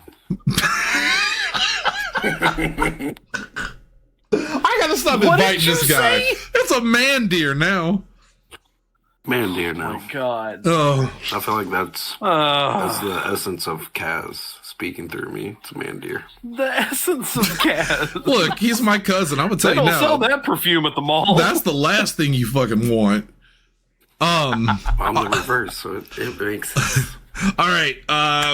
I gotta stop What inviting did you this guy. say? It's a man deer now. Man deer now. God. Oh, I feel like that's the essence of Kaz speaking through me. It's a man deer. The essence of Kaz. look, he's my cousin. I'm gonna tell They you don't now. sell that perfume at the mall. That's the last thing you fucking want. I'm the reverse, so it makes sense. All right,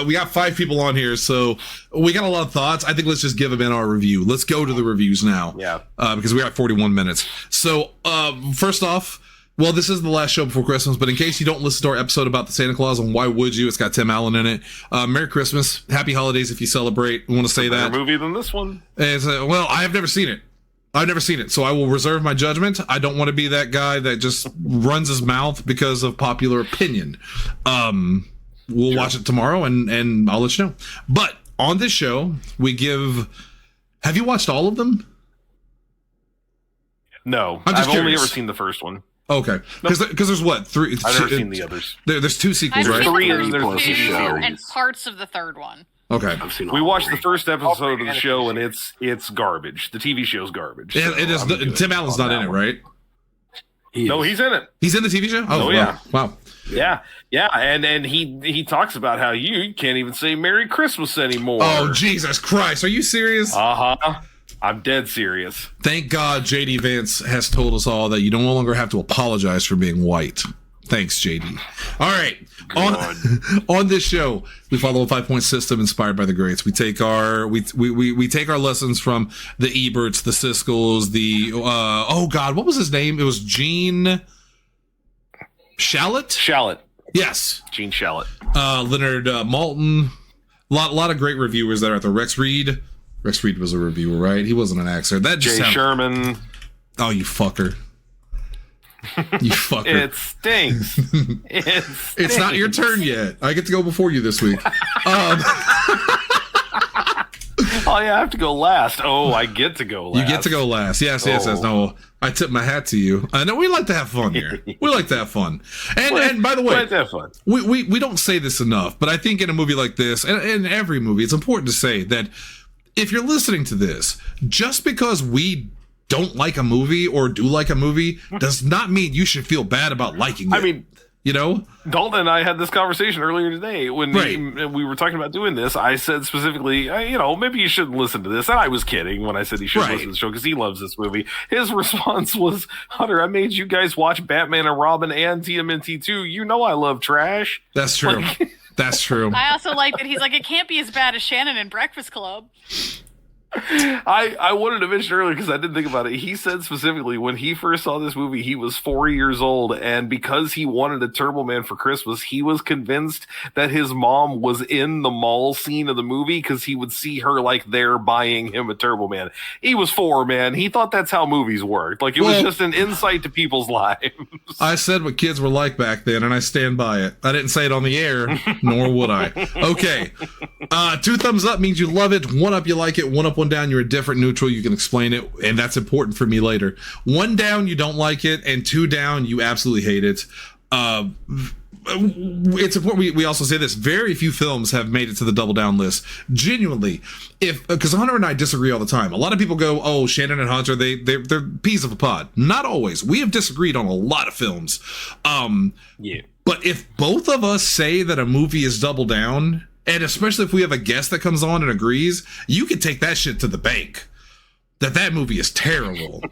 we got 5 people on here, so we got a lot of thoughts. I think let's just give them in our review. Let's go to the reviews now. Yeah. Because we got 41 minutes. So, first off, well, this is the last show before Christmas, but in case you don't listen to our episode about the Santa Claus and why would you, it's got Tim Allen in it. Merry Christmas, Happy Holidays if you celebrate. We want to say Better that. movie than this one. And well, I have never seen it. So I will reserve my judgment. I don't want to be that guy that just runs his mouth because of popular opinion. We'll watch it tomorrow and I'll let you know. But on this show, we give... Have you watched all of them? No, I'm just I've only curious. ever seen the first one. Okay. Because there's what? 3? I've never seen the others. There's 2 sequels, I've right? seen Three the and first there's two a show. and parts of the third one. Okay. I've seen We all watched three. the first episode of the show, and it's garbage. The TV show's garbage. Yeah, so it is. I'm good Tim Allen's on not in that it, one. right? No, he's in it. He's in the TV show? Oh, yeah. Wow. Yeah, and he talks about how you can't even say Merry Christmas anymore. Oh, Jesus Christ. Are you serious? I'm dead serious. Thank God JD Vance has told us all that you no longer have to apologize for being white. Thanks, JD. All right. On this show, we follow a 5-point system inspired by the greats. We take our we take our lessons from the Eberts, the Siskel's, the oh God, what was his name? It was Gene Shalit? Shalit. Yes. Gene Shalit. Leonard Maltin. Lot of great reviewers there at the Rex Reed. Rex Reed was a reviewer, right? He wasn't an actor. That just Jay sounded... Sherman. Oh, you fucker. You fucker. It stinks. It's not your turn yet. I get to go before you this week. Oh, yeah, I have to go last. Oh, I get to go last. You get to go last. Yes. No, I tip my hat to you. I know we like to have fun here. We like to have fun. And by the way, Let's have fun. we don't say this enough, but I think in a movie like this, and in every movie, it's important to say that if you're listening to this, just because we don't like a movie or do like a movie does not mean you should feel bad about liking it. I mean, you know, Dalton and I had this conversation earlier today when we were talking about doing this. I said specifically, maybe you shouldn't listen to this. And I was kidding when I said he shouldn't listen to the show because he loves this movie. His response was, Hunter, I made you guys watch Batman and Robin and TMNT 2. You know I love trash. That's true. That's true. I also like that he's like, it can't be as bad as Shannon in Breakfast Club. I wanted to mention earlier because I didn't think about it. He said specifically when he first saw this movie, he was 4 years old, and because he wanted a Turbo Man for Christmas, he was convinced that his mom was in the mall scene of the movie because he would see her like there buying him a Turbo Man. He was 4, man. He thought that's how movies worked. Like it was just an insight to people's lives. I said what kids were like back then, and I stand by it. I didn't say it on the air, nor would I. Okay. 2 thumbs up means you love it. 1 up, you like it. 1 up, 1 down, you're indifferent, neutral, you can explain it, and that's important for me later. 1 down, you don't like it, and 2 down, you absolutely hate it. It's important we also say this: very few films have made it to the double down list. Genuinely, because Hunter and I disagree all the time. A lot of people go, "Oh, Shannon and Hunter, they're peas of a pod." Not always. We have disagreed on a lot of films. But if both of us say that a movie is double down, and especially if we have a guest that comes on and agrees, you can take that shit to the bank. That movie is terrible.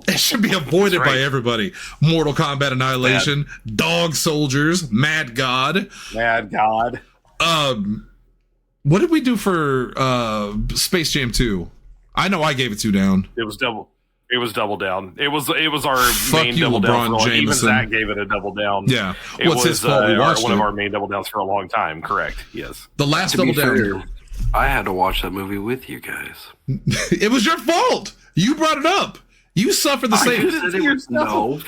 It should be avoided by everybody. Mortal Kombat Annihilation, Dog Soldiers, Mad God. What did we do for Space Jam 2? I know I gave it 2 down. It was double down. It was our Fuck main you, double down. LeBron Even Jameson. Zach gave it a double down. Yeah. It What's his fault? We watched one of it. our main double downs for a long time. Correct. Yes. The last To double be down. fair, I had to watch that movie with you guys. It was your fault. You brought it up. You suffered the same. No.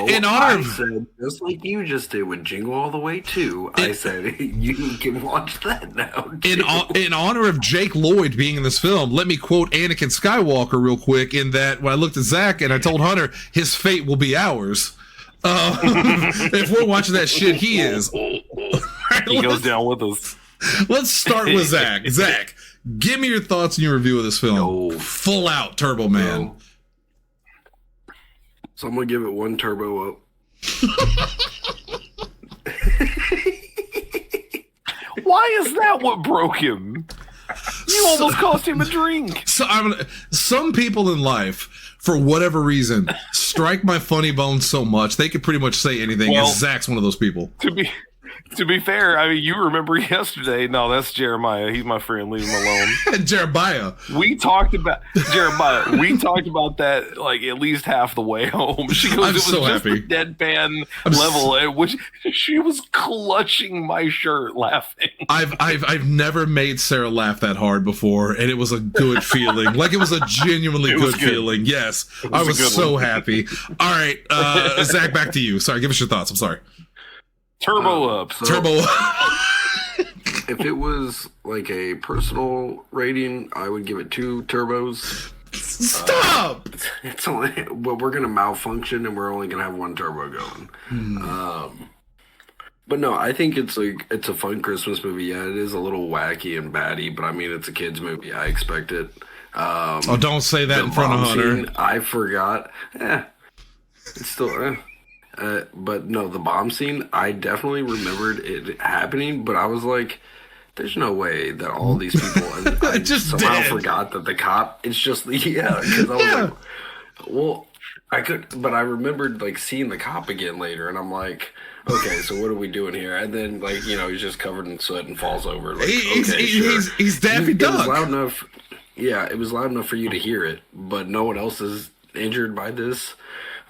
In honor of, I said, just like you just did with Jingle All the Way 2, I said, you can watch that now. in honor of Jake Lloyd being in this film, let me quote Anakin Skywalker real quick. In that, when I looked at Zach and I told Hunter, his fate will be ours. If we're watching that shit, he is. He goes down with us. Let's start with Zach. Zach, give me your thoughts and your review of this film. No. Full out Turbo Man. No. So I'm going to give it 1 turbo up. Why is that what broke him? You almost cost him a drink. So some people in life, for whatever reason, strike my funny bones so much they could pretty much say anything. Well, and Zach's one of those people. To be fair, I mean, you remember yesterday. No, that's Jeremiah. He's my friend. Leave him alone. Jeremiah. We talked about that like at least half the way home. She goes, I'm it was so just happy. the deadpan level at which she was clutching my shirt laughing. I've never made Sarah laugh that hard before, and it was a good feeling. Like it was a genuinely good feeling. Yes, I was so happy. All right, Zach, back to you. Sorry, give us your thoughts. I'm sorry. Turbo up. Turbo up. If it was like a personal rating, I would give it 2 turbos. Stop! It's only, but we're gonna malfunction, and we're only gonna have 1 turbo going. But no, I think it's a fun Christmas movie. Yeah, it is a little wacky and batty, but I mean, it's a kids movie. I expect it. Don't say that in front of Hunter. Scene, I forgot. It's still. But no, the bomb scene, I definitely remembered it happening, but I was like, there's no way that all these people, and I just somehow did. forgot that the cop, it's just, because I was like, well, but I remembered like seeing the cop again later, and I'm like, okay, so what are we doing here? And then he's just covered in soot and falls over. Like, he's Daffy Duck. It was loud enough. Yeah, it was loud enough for you to hear it, but no one else is injured by this.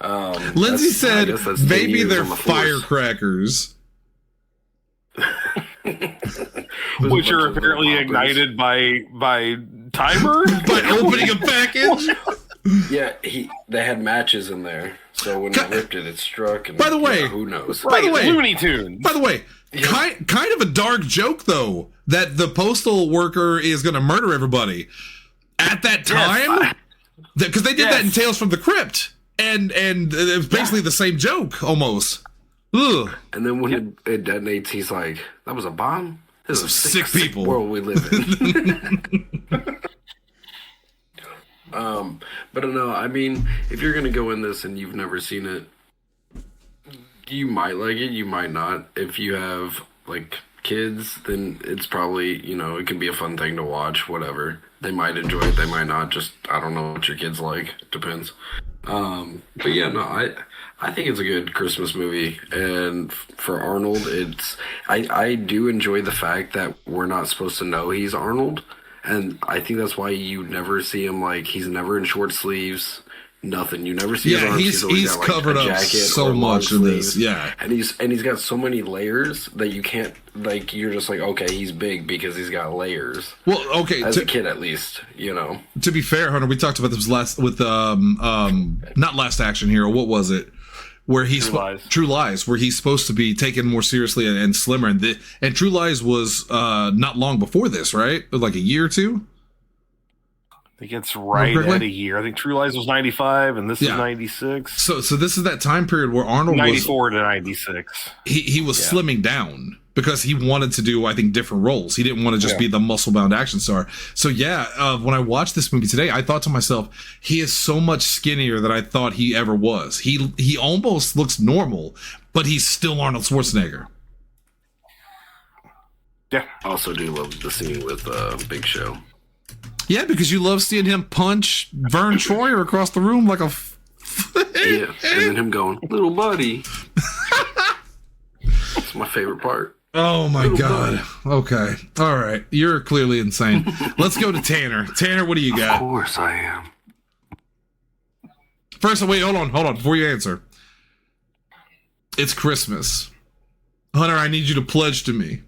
Lindsay said maybe they're the firecrackers. Which are apparently ignited by timer? By opening a package? Yeah, they had matches in there. So when they ripped it, it struck. And, by the way, who knows? By the way, Looney Tunes. By the way, kind of a dark joke, though, that the postal worker is going to murder everybody. At that time, because they did that in Tales from the Crypt. And it was basically the same joke, almost. Ugh. And then when it detonates, he's like, that was a bomb? This is sick people. world we live in. But no, I mean, if you're gonna go in this and you've never seen it, you might like it, you might not. If you have like kids, then it's probably, you know, it can be a fun thing to watch, whatever. They might enjoy it, they might not. Just, I don't know what your kids like. Depends. But yeah, no, I think it's a good Christmas movie. And for Arnold, I do enjoy the fact that we're not supposed to know he's Arnold. And I think that's why you never see him, like, he's never in short sleeves. Nothing. You never see his arms. He's got, like, covered up so much in this. Yeah, and he's got so many layers that you can't, like, you're just like, okay, he's big because he's got layers. Well, okay, as a kid at least, you know. To be fair, Hunter, we talked about this not Last Action Hero. What was it? Where he's True Lies, where he's supposed to be taken more seriously and slimmer, and True Lies was not long before this, right? Like a year or two. I think it's right at a year. I think True Lies was 95 and this is 96. So this is that time period where Arnold 94 to 96. He was slimming down because he wanted to do, I think, different roles. He didn't want to just be the muscle-bound action star. So when I watched this movie today, I thought to myself, he is so much skinnier than I thought he ever was. He almost looks normal, but he's still Arnold Schwarzenegger. Yeah. I also do love the scene with Big Show. Yeah, because you love seeing him punch Vern Troyer across the room like a... Yeah, and then him going, little buddy. That's my favorite part. Oh, my God. Buddy. Okay. All right. You're clearly insane. Let's go to Tanner. Tanner, what do you got? Of course I am. First, wait, hold on. Before you answer. It's Christmas. Hunter, I need you to pledge to me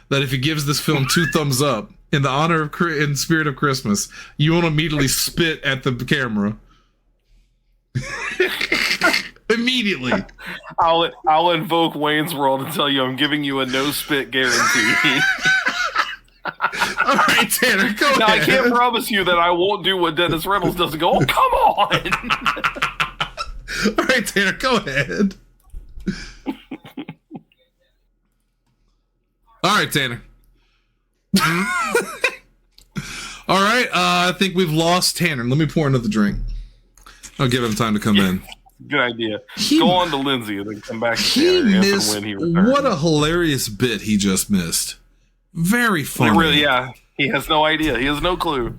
that if he gives this film 2 thumbs up, in the honor of, in spirit of Christmas, you won't immediately spit at the camera. Immediately. I'll invoke Wayne's World and tell you I'm giving you a no spit guarantee. All right, Tanner, go ahead. Now, I can't promise you that I won't do what Dennis Reynolds does and go, oh, come on. All right, Tanner, go ahead. All right, Tanner. All right, I think we've lost Tanner. Let me pour another drink. I'll give him time to come in. Good idea. Go on to Lindsay and then come back to Tanner when he returns. What a hilarious bit he just missed. Very funny. Really, he has no idea. He has no clue.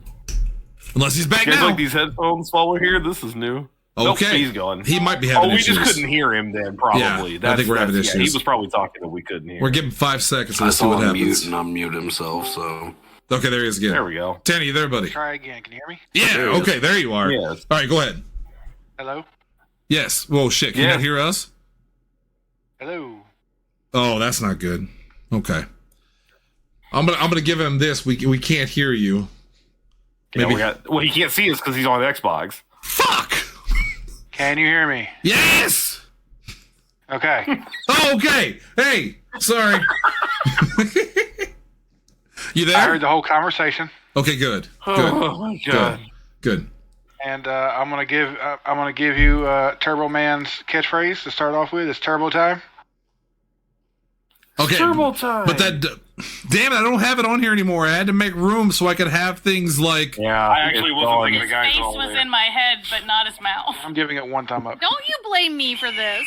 Unless he's back now. You guys like these headphones while we're here? This is new. Okay. Nope, he's gone. He might be having issues. We just couldn't hear him then, probably. Yeah, I think we're having issues. Yeah, he was probably talking that we couldn't hear. We're giving 5 seconds and let's see what happens. Mute and unmute himself, so... Okay, there he is again. There we go. Tanner, you there, buddy? Try again. Can you hear me? Yeah, okay, there you are. Yes. All right, go ahead. Hello? Yes. Whoa, shit, can you not hear us? Hello? Oh, that's not good. Okay. I'm gonna give him this. We can't hear you. Maybe. Well, he can't see us because he's on the Xbox. Fuck! Can you hear me? Yes! Okay. Oh, okay. Hey, sorry. You there? I heard the whole conversation. Okay, good. Oh my God. Good. And I'm gonna give you Turbo Man's catchphrase to start off with. It's Turbo Time. Okay. Turbo Time. But damn it, I don't have it on here anymore. I had to make room so I could have things like. Yeah. I actually wasn't thinking the guy's Face all was there. in my head, but not his mouth. I'm giving it 1 thumb up. Don't you blame me for this.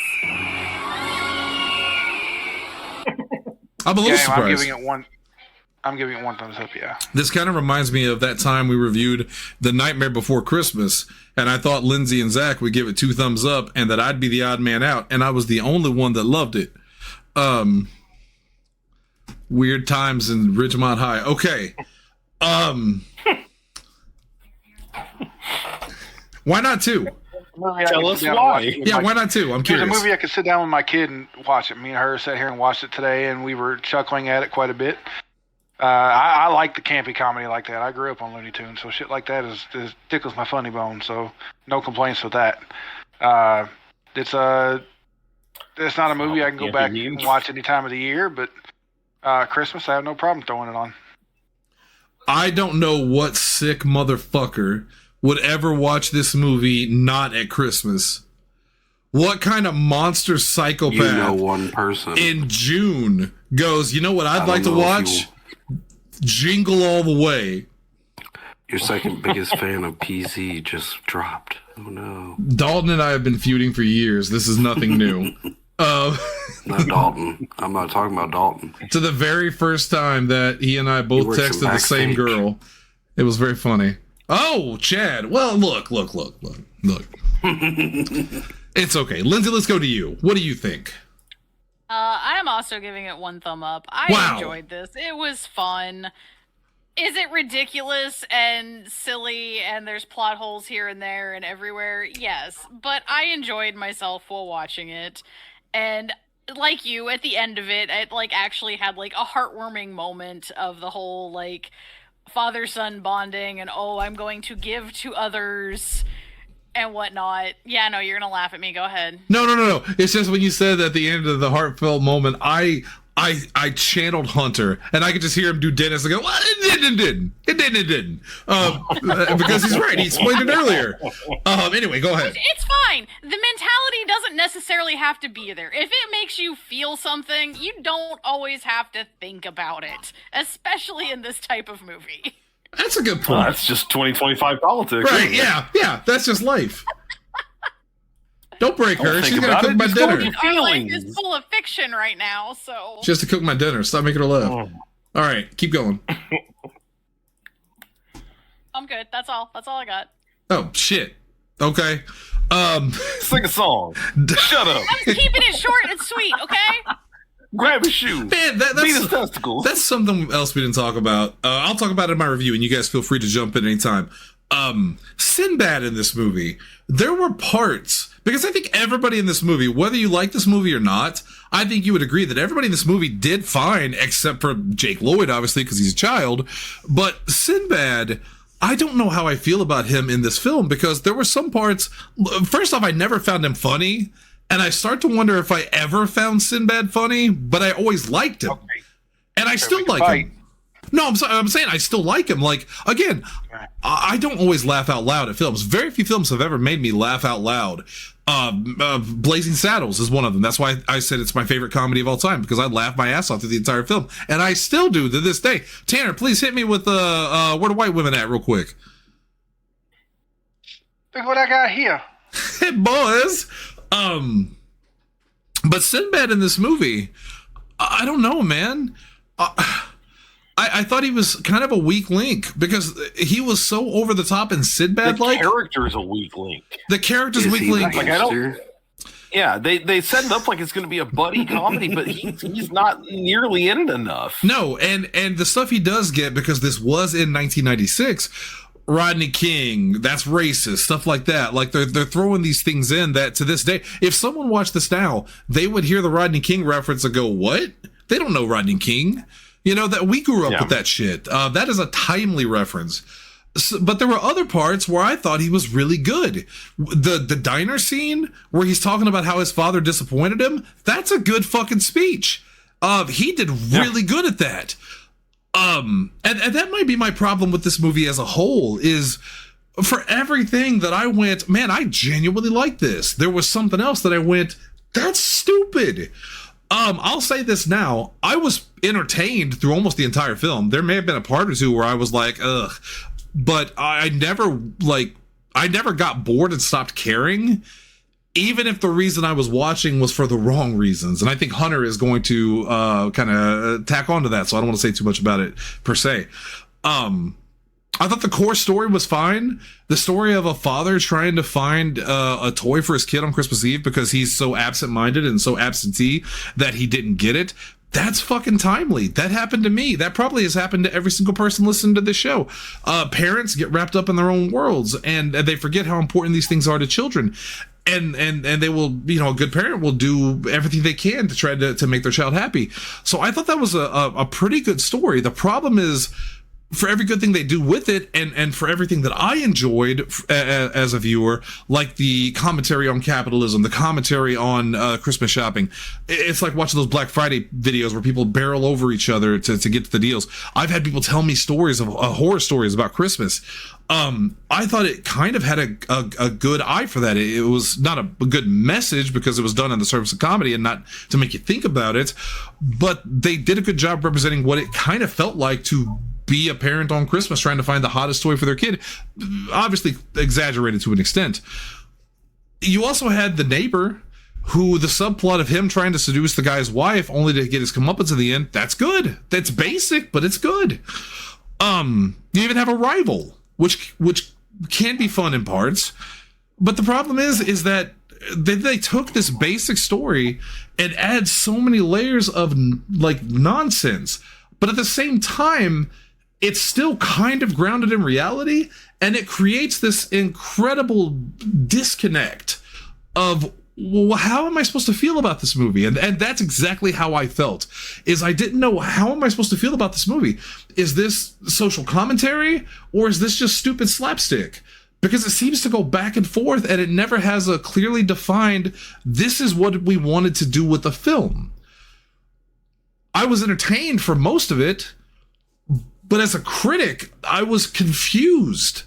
I'm a little surprised. I'm giving it 1 thumbs up, yeah. This kind of reminds me of that time we reviewed The Nightmare Before Christmas, and I thought Lindsay and Zach would give it 2 thumbs up, and that I'd be the odd man out, and I was the only one that loved it. Weird times in Ridgemont High. Okay. Why not 2? Tell us why. Yeah, why not 2? I'm curious. It's a movie I could sit down with my kid and watch it. Me and her sat here and watched it today, and we were chuckling at it quite a bit. I like the campy comedy like that. I grew up on Looney Tunes, so shit like that is tickles my funny bone. So no complaints with that. It's not a movie I can go back and watch any time of the year, but Christmas I have no problem throwing it on. I don't know what sick motherfucker would ever watch this movie not at Christmas. What kind of monster psychopath? You know one person in June goes, you know what I'd like to watch? Jingle All the Way. Your second biggest fan of PZ just dropped. Oh no. Dalton and I have been feuding for years. This is nothing new. Not Dalton. I'm not talking about Dalton. To the very first time that he and I both works in texted the same backstage. girl. It was very funny. Oh, Chad. Well, look. It's okay. Lindsay, let's go to you. What do you think? I'm also giving it 1 thumb up. I Wow. enjoyed this. It was fun. Is it ridiculous and silly and there's plot holes here and there and everywhere? Yes. But I enjoyed myself while watching it. And like you, at the end of it, it like actually had like a heartwarming moment of the whole like father-son bonding and I'm going to give to others and whatnot. Yeah, no, you're gonna laugh at me. Go ahead. No. It's just when you said at the end of the heartfelt moment, I channeled Hunter, and I could just hear him do Dennis and go, well, it didn't. Because he's right. He explained it earlier. Anyway, go ahead. It's fine. The mentality doesn't necessarily have to be there. If it makes you feel something, you don't always have to think about it, especially in this type of movie. That's a good point. That's just 2025 politics. Right, isn't it? yeah. That's just life. Don't break her. Don't She's think going to about cook it. my Just go dinner. with your Our life feelings. is full of fiction right now, so... She has to cook my dinner. Stop making her laugh. Oh. All right, keep going. I'm good. That's all I got. Oh, shit. Okay. Sing a song. Shut up. I'm keeping it short and sweet, okay? Grab his shoes. Man, Beat his testicles. that's something else we didn't talk about. I'll talk about it in my review, and you guys feel free to jump in anytime. Sinbad in this movie, there were parts, because I think everybody in this movie, whether you like this movie or not, I think you would agree that everybody in this movie did fine, except for Jake Lloyd, obviously, because he's a child. But Sinbad, I don't know how I feel about him in this film, because there were some parts, first off, I never found him funny, and I start to wonder if I ever found Sinbad funny, but I always liked him. Okay. And I still we can like fight. him. No, I'm saying I still like him. Like, again, I don't always laugh out loud at films. Very few films have ever made me laugh out loud. Blazing Saddles is one of them. That's why I said it's my favorite comedy of all time, because I laughed my ass off through the entire film. And I still do to this day. Tanner, please hit me with where the white women at real quick. Look what I got here. Hey, boys. But Sinbad in this movie, I don't know, man. I thought he was kind of a weak link, because he was so over the top and Sinbad like. The character is a weak link. The character's Is weak he link. the Like, I don't- gangster? Yeah, they set it up like it's going to be a buddy comedy, but he's not nearly in it enough. No, and the stuff he does get, because this was in 1996, Rodney King, that's racist, stuff like that. Like, they're throwing these things in that to this day, if someone watched this now, they would hear the Rodney King reference and go, what? They don't know Rodney King. You know, that we grew up with that shit. That is a timely reference. But there were other parts where I thought he was really good. The diner scene where he's talking about how his father disappointed him, that's a good fucking speech. He did really good at that. And that might be my problem with this movie as a whole, is for everything that I went, man, I genuinely like this. There was something else that I went, that's stupid. I'll say this now. I was entertained through almost the entire film. There may have been a part or two where I was like, ugh. But I never got bored and stopped caring, even if the reason I was watching was for the wrong reasons. And I think Hunter is going to kind of tack onto that, so I don't want to say too much about it per se. I thought the core story was fine. The story of a father trying to find a toy for his kid on Christmas Eve because he's so absent-minded and so absentee that he didn't get it. That's fucking timely. That happened to me. That probably has happened to every single person listening to this show. Parents get wrapped up in their own worlds, and they forget how important these things are to children. And they will, you know, a good parent will do everything they can to try to make their child happy. So I thought that was a pretty good story. The problem is, for every good thing they do with it, and for everything that I enjoyed as a viewer, like the commentary on capitalism, the commentary on Christmas shopping, it's like watching those Black Friday videos where people barrel over each other to get to the deals. I've had people tell me stories of horror stories about Christmas. I thought it kind of had a good eye for that. It was not a good message because it was done in the service of comedy and not to make you think about it, but they did a good job representing what it kind of felt like to be a parent on Christmas trying to find the hottest toy for their kid. Obviously exaggerated to an extent. You also had the neighbor who the subplot of him trying to seduce the guy's wife only to get his comeuppance in the end. That's good. That's basic, but it's good. You even have a rival, which can be fun in parts. But the problem is that they took this basic story and add so many layers of like nonsense. But at the same time, it's still kind of grounded in reality, and it creates this incredible disconnect of, well, how am I supposed to feel about this movie? And that's exactly how I felt, is I didn't know, how am I supposed to feel about this movie? Is this social commentary, or is this just stupid slapstick? Because it seems to go back and forth, and it never has a clearly defined, this is what we wanted to do with the film. I was entertained for most of it, but as a critic, I was confused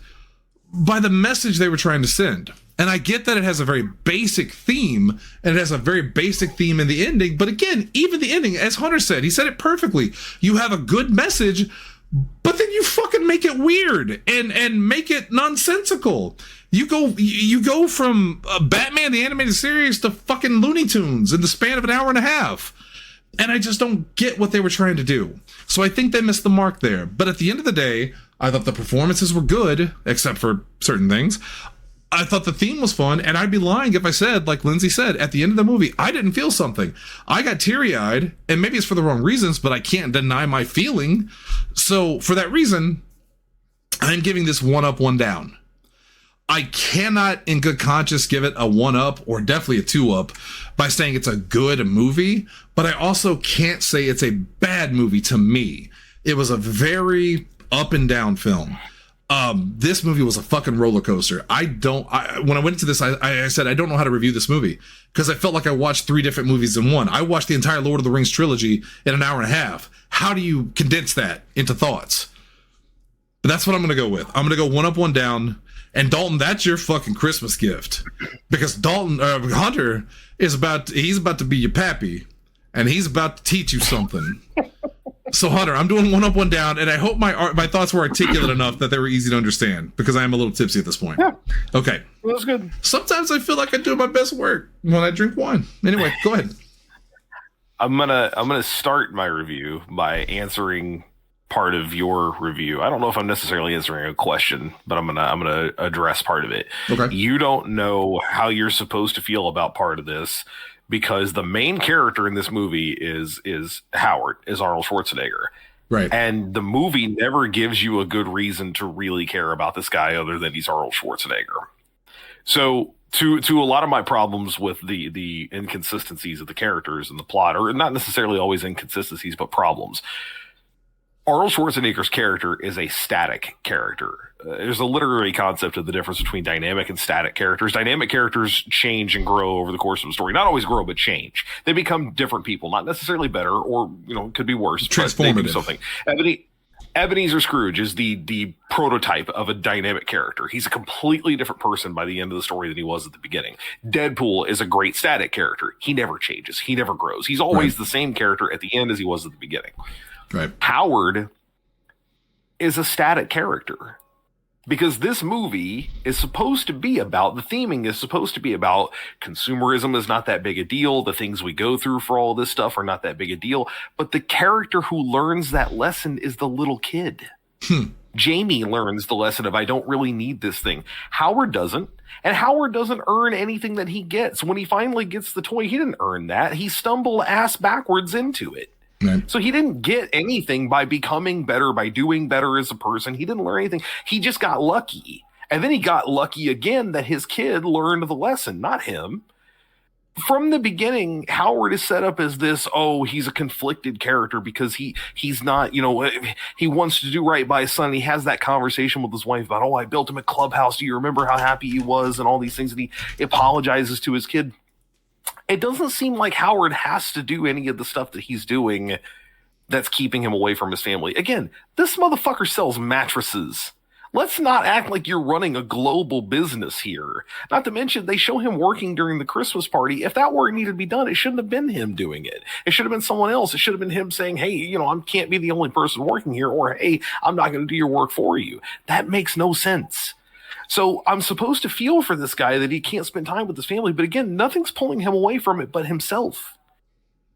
by the message they were trying to send. And I get that it has a very basic theme, and it has a very basic theme in the ending. But again, even the ending, as Hunter said, he said it perfectly. You have a good message, but then you fucking make it weird and make it nonsensical. You go from Batman the Animated Series to fucking Looney Tunes in the span of an hour and a half. And I just don't get what they were trying to do. So I think they missed the mark there. But at the end of the day, I thought the performances were good, except for certain things. I thought the theme was fun, and I'd be lying if I said, like Lindsay said, at the end of the movie, I didn't feel something. I got teary-eyed, and maybe it's for the wrong reasons, but I can't deny my feeling. So for that reason, I'm giving this 1 up, 1 down. I cannot, in good conscience, give it a 1 up or definitely a 2 up by saying it's a good movie, but I also can't say it's a bad movie to me. It was a very up and down film. This movie was a fucking roller coaster. When I went into this, I said, I don't know how to review this movie because I felt like I watched 3 different movies in one. I watched the entire Lord of the Rings trilogy in an hour and a half. How do you condense that into thoughts? But that's what I'm going to go with. I'm going to go 1 up, 1 down. And Dalton, that's your fucking Christmas gift, because Hunter he's about to be your pappy, and he's about to teach you something. So Hunter, I'm doing 1 up, 1 down, and I hope my thoughts were articulate enough that they were easy to understand, because I am a little tipsy at this point. Yeah. Okay. Well, that's good. Sometimes I feel like I do my best work when I drink wine. Anyway, go ahead. I'm gonna start my review by answering part of your review. I don't know if I'm necessarily answering a question, but I'm gonna address part of it. Okay. You don't know how you're supposed to feel about part of this because the main character in this movie is Howard, is Arnold Schwarzenegger. Right. And the movie never gives you a good reason to really care about this guy other than he's Arnold Schwarzenegger. So to a lot of my problems with the inconsistencies of the characters and the plot, or not necessarily always inconsistencies, but problems, Arnold Schwarzenegger's character is a static character. There's a literary concept of the difference between dynamic and static characters. Dynamic characters change and grow over the course of a story. Not always grow, but change. They become different people, not necessarily better, or could be worse. Transformative. But they do something. Ebenezer Scrooge is the prototype of a dynamic character. He's a completely different person by the end of the story than he was at the beginning. Deadpool is a great static character. He never changes. He never grows. He's always the same character at the end as he was at the beginning. Right. Howard is a static character because this movie is supposed to be about, the theming is supposed to be about consumerism is not that big a deal. The things we go through for all this stuff are not that big a deal. But the character who learns that lesson is the little kid. Jamie learns the lesson of, I don't really need this thing. Howard doesn't. And Howard doesn't earn anything that he gets. When he finally gets the toy, he didn't earn that. He stumbled ass backwards into it. Right. So he didn't get anything by becoming better, by doing better as a person. He didn't learn anything. He just got lucky. And then he got lucky again that his kid learned the lesson, not him. From the beginning, Howard is set up as this, he's a conflicted character because he's not, he wants to do right by his son. He has that conversation with his wife about, I built him a clubhouse. Do you remember how happy he was and all these things? And he apologizes to his kid. It doesn't seem like Howard has to do any of the stuff that he's doing that's keeping him away from his family. Again, this motherfucker sells mattresses. Let's not act like you're running a global business here. Not to mention, they show him working during the Christmas party. If that work needed to be done, it shouldn't have been him doing it. It should have been someone else. It should have been him saying, hey, I can't be the only person working here, or hey, I'm not going to do your work for you. That makes no sense. So I'm supposed to feel for this guy that he can't spend time with his family. But again, nothing's pulling him away from it but himself.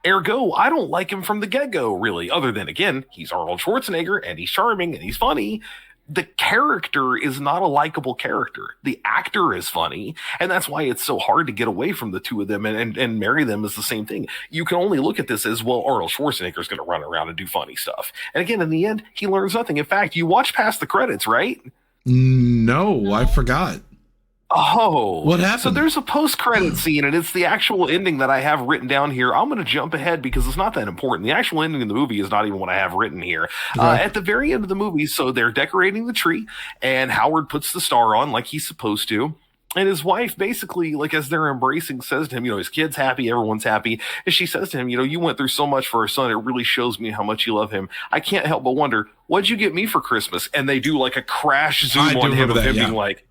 Ergo, I don't like him from the get-go, really, other than, again, he's Arnold Schwarzenegger, and he's charming, and he's funny. The character is not a likable character. The actor is funny, and that's why it's so hard to get away from the two of them and marry them is the same thing. You can only look at this as, well, Arnold Schwarzenegger is going to run around and do funny stuff. And again, in the end, he learns nothing. In fact, you watch past the credits, right? No, I forgot. Oh, what happened? So there's a post-credit scene, and it's the actual ending that I have written down here. I'm going to jump ahead because it's not that important. The actual ending of the movie is not even what I have written here. Right. At the very end of the movie, so they're decorating the tree, and Howard puts the star on like he's supposed to. And his wife basically, like as they're embracing, says to him, his kid's happy, everyone's happy. And she says to him, you went through so much for our son. It really shows me how much you love him. I can't help but wonder, what'd you get me for Christmas? And they do like a crash zoom on him of him being like,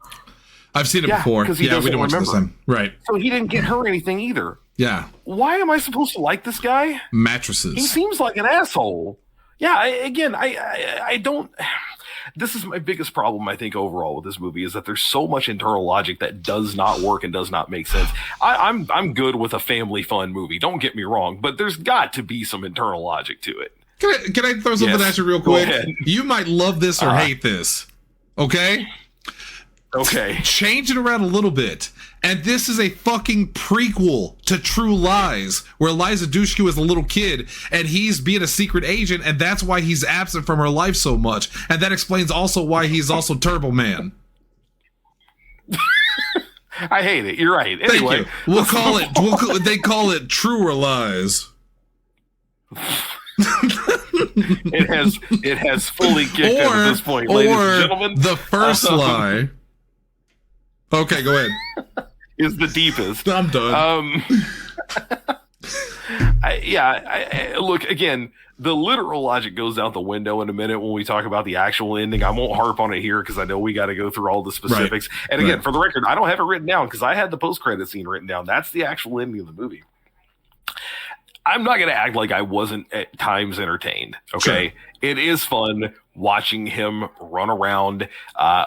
I've seen it before. Because he doesn't remember. Right. So he didn't get her anything either. Yeah. Why am I supposed to like this guy? Mattresses. He seems like an asshole. Yeah. I don't. This is my biggest problem, I think, overall with this movie is that there's so much internal logic that does not work and does not make sense. I'm good with a family fun movie. Don't get me wrong, but there's got to be some internal logic to it. Can I throw something at you real quick? You might love this or hate this. Okay. Okay. Change it around a little bit. And this is a fucking prequel to True Lies, where Liza Dushku is a little kid, and he's being a secret agent, and that's why he's absent from her life so much. And that explains also why he's also Turbo Man. I hate it. You're right. Anyway, thank you. They call it Truer Lies. It has fully kicked in at this point, ladies and gentlemen. The first lie. Okay, go ahead. Is the deepest. I'm done. Look, again, the literal logic goes out the window in a minute when we talk about the actual ending. I won't harp on it here because I know we got to go through all the specifics. Right. And again, for the record, I don't have it written down because I had the post-credit scene written down. That's the actual ending of the movie. I'm not going to act like I wasn't at times entertained. Okay. Sure. It is fun watching him run around,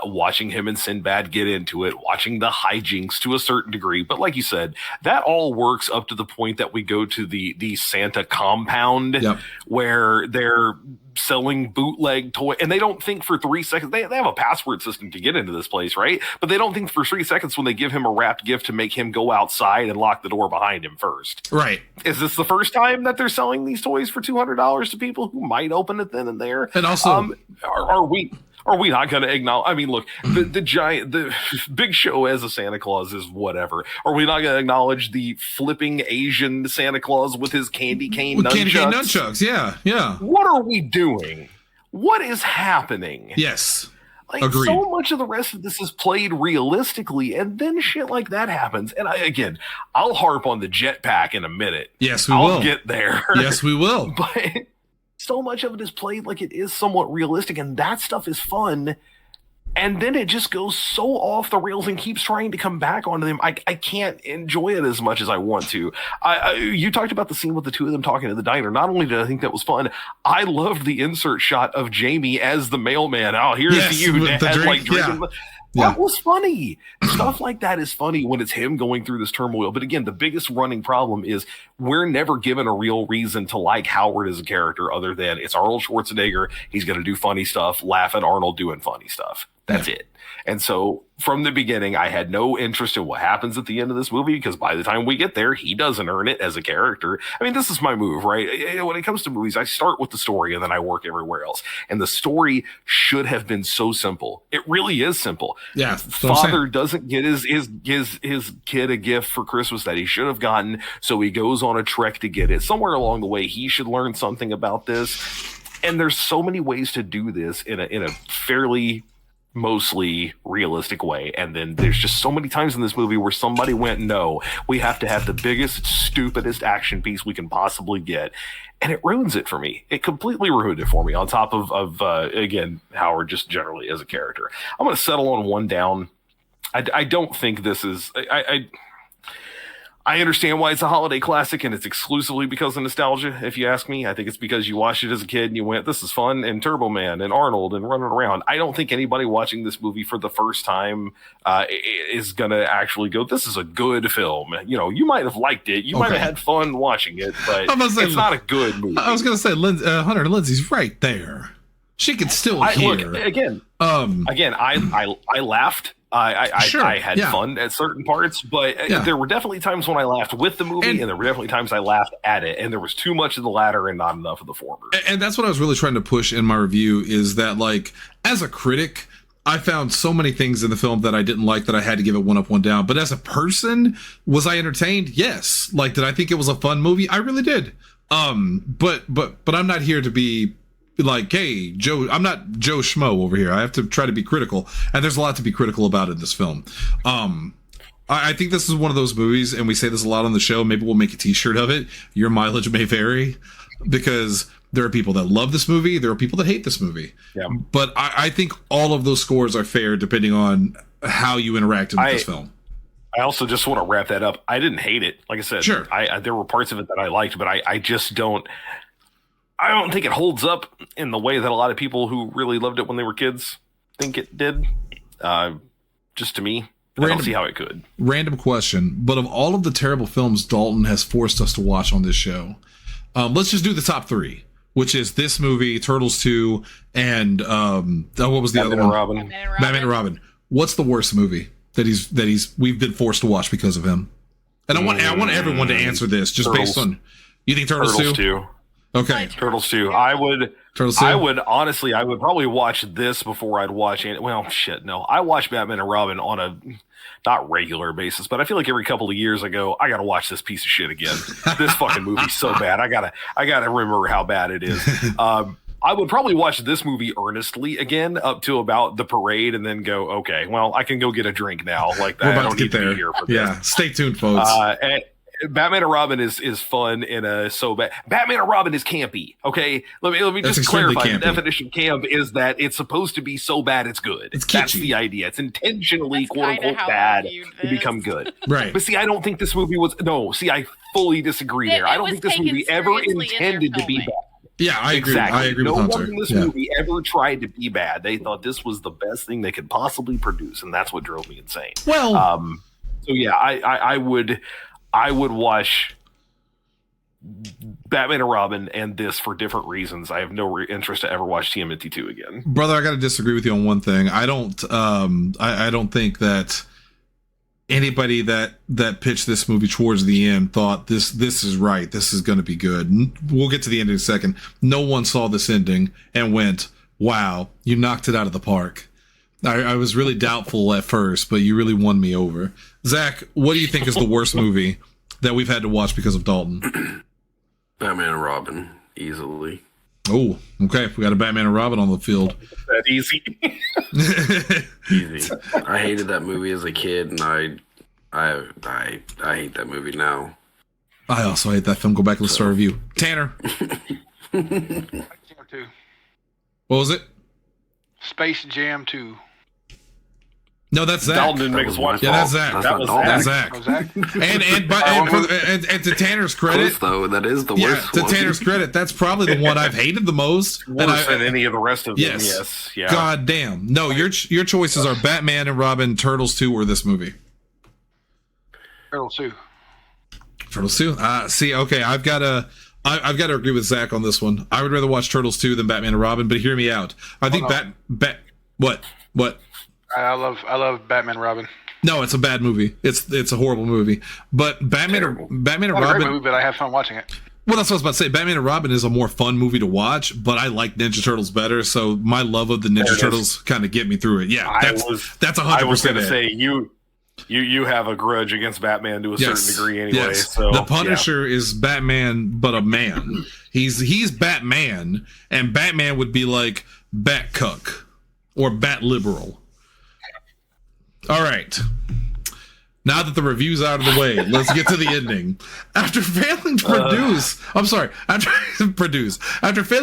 watching him and Sinbad get into it, watching the hijinks to a certain degree. But like you said, that all works up to the point that we go to the Santa compound where they're selling bootleg toy, and they don't think for 3 seconds. They have a password system to get into this place, right? But they don't think for 3 seconds when they give him a wrapped gift to make him go outside and lock the door behind him first. Right. Is this the first time that they're selling these toys for $200 to people who might open it then and there? And also, are we not going to acknowledge? I mean, look, the Big Show as a Santa Claus is whatever. Are we not going to acknowledge the flipping Asian Santa Claus with his candy cane nunchucks? Candy cane nunchucks, yeah. What are we doing? What is happening? Yes. Agreed. So much of the rest of this is played realistically, and then shit like that happens. And I'll harp on the jetpack in a minute. Yes, will. I'll get there. Yes, we will. But so much of it is played like it is somewhat realistic, and that stuff is fun. And then it just goes so off the rails and keeps trying to come back onto them. I can't enjoy it as much as I want to. You talked about the scene with the two of them talking at the diner. Not only did I think that was fun, I loved the insert shot of Jamie as the mailman. Oh, here's to you, Dad. Drinking. Yeah. That was funny. Stuff like that is funny when it's him going through this turmoil. But again, the biggest running problem is we're never given a real reason to like Howard as a character other than it's Arnold Schwarzenegger. He's going to do funny stuff, laugh at Arnold doing funny stuff. That's it. And so from the beginning, I had no interest in what happens at the end of this movie because by the time we get there, he doesn't earn it as a character. I mean, this is my move, right? When it comes to movies, I start with the story and then I work everywhere else. And the story should have been so simple. It really is simple. Yeah. Father doesn't get his kid a gift for Christmas that he should have gotten. So he goes on a trek to get it. Somewhere along the way, he should learn something about this. And there's so many ways to do this in a fairly mostly realistic way. And then there's just so many times in this movie where somebody went, no, we have to have the biggest, stupidest action piece we can possibly get. And it ruins it for me. It completely ruined it for me, on top of again, Howard just generally as a character. I'm going to settle on one down. I don't think this is... I understand why it's a holiday classic, and it's exclusively because of nostalgia, if you ask me. I think it's because you watched it as a kid and you went, this is fun, and Turbo Man and Arnold and running around. I don't think anybody watching this movie for the first time is going to actually go, this is a good film. You know, you might have liked it. You might have had fun watching it, but it's not a good movie. I was going to say, Hunter and Lindsay's right there. She could still hear. Look, again, I laughed. I had fun at certain parts, but there were definitely times when I laughed with the movie, and there were definitely times I laughed at it, and there was too much of the latter and not enough of the former. And that's what I was really trying to push in my review, is that, like, as a critic, I found so many things in the film that I didn't like that I had to give it one up, one down. But as a person, was I entertained? Yes. Like, did I think it was a fun movie? I really did. But I'm not here to be like, hey, Joe, I'm not Joe Schmo over here. I have to try to be critical. And there's a lot to be critical about in this film. I think this is one of those movies, and we say this a lot on the show. Maybe we'll make a t-shirt of it. Your mileage may vary, because there are people that love this movie. There are people that hate this movie. Yeah. But I think all of those scores are fair depending on how you interacted with this film. I also just want to wrap that up. I didn't hate it. Like I said, sure. There were parts of it that I liked, but I just don't. I don't think it holds up in the way that a lot of people who really loved it when they were kids think it did. Just to me, I don't see how it could. Random question, but of all of the terrible films Dalton has forced us to watch on this show, let's just do the top three, which is this movie, Turtles 2, and what was the other one? Batman and Robin. What's the worst movie that we've been forced to watch because of him? And I want everyone to answer this just based on. You think Turtles 2? Okay. Turtles 2. I would honestly, I would probably watch this before I'd watch it. Well, shit, no. I watch Batman and Robin on a not regular basis, but I feel like every couple of years I go, I gotta watch this piece of shit again. This fucking movie's so bad. I gotta remember how bad it is. I would probably watch this movie earnestly again up to about the parade, and then go, okay, well, I can go get a drink now. Like, I don't need to be here for this. Yeah, stay tuned, folks. Batman and Robin is fun in a so bad. Batman and Robin is campy. Okay, let me just clarify. Campy. The definition of camp is that it's supposed to be so bad it's good. That's the idea. It's intentionally quote unquote bad to become good. Right. But see, I don't think this movie was. No, see, I fully disagree there. I don't think this movie ever intended to be bad. Yeah, I agree. Exactly. I agree with Hunter. Hunter. No one in this movie ever tried to be bad. They thought this was the best thing they could possibly produce, and that's what drove me insane. Well, so yeah, I would watch Batman and Robin and this for different reasons. I have no interest to ever watch TMNT 2 again. Brother, I got to disagree with you on one thing. I don't think that anybody that pitched this movie towards the end thought this is right. This is going to be good. We'll get to the end in a second. No one saw this ending and went, wow, you knocked it out of the park. I was really doubtful at first, but you really won me over. Zach, what do you think is the worst movie that we've had to watch because of Dalton? Batman and Robin, easily. Oh, okay. We got a Batman and Robin on the field. That easy. Easy. I hated that movie as a kid, and I hate that movie now. I also hate that film. Go back and listen to our review. Tanner. What was it? Space Jam 2. No, that's Zach. Dalton didn't make us watch. Yeah, that's Zach. That's Zach. Oh, Zach. And to Tanner's credit, close, though, that is the worst. To Tanner's credit, that's probably the one I've hated the most. Worse than any of the rest of them. Yes. Yeah. God damn. No, your choices are Batman and Robin, Turtles 2, or this movie. Turtles 2. Turtles 2. See, okay, I've got to agree with Zach on this one. I would rather watch Turtles 2 than Batman and Robin, but hear me out. I think what? I love Batman and Robin. No, it's a bad movie. It's a horrible movie. But Batman and Robin. Not a great movie, but I have fun watching it. Well, that's what I was about to say. Batman and Robin is a more fun movie to watch, but I like Ninja Turtles better. So my love of the Ninja Turtles kind of get me through it. Yeah, that's 100%. I was going to say you have a grudge against Batman to a certain degree anyway. Yes. So the Punisher is Batman, but a man. He's Batman, and Batman would be like Bat Cuck or Bat Liberal. All right. Now that the review's out of the way, let's get to the ending. After failing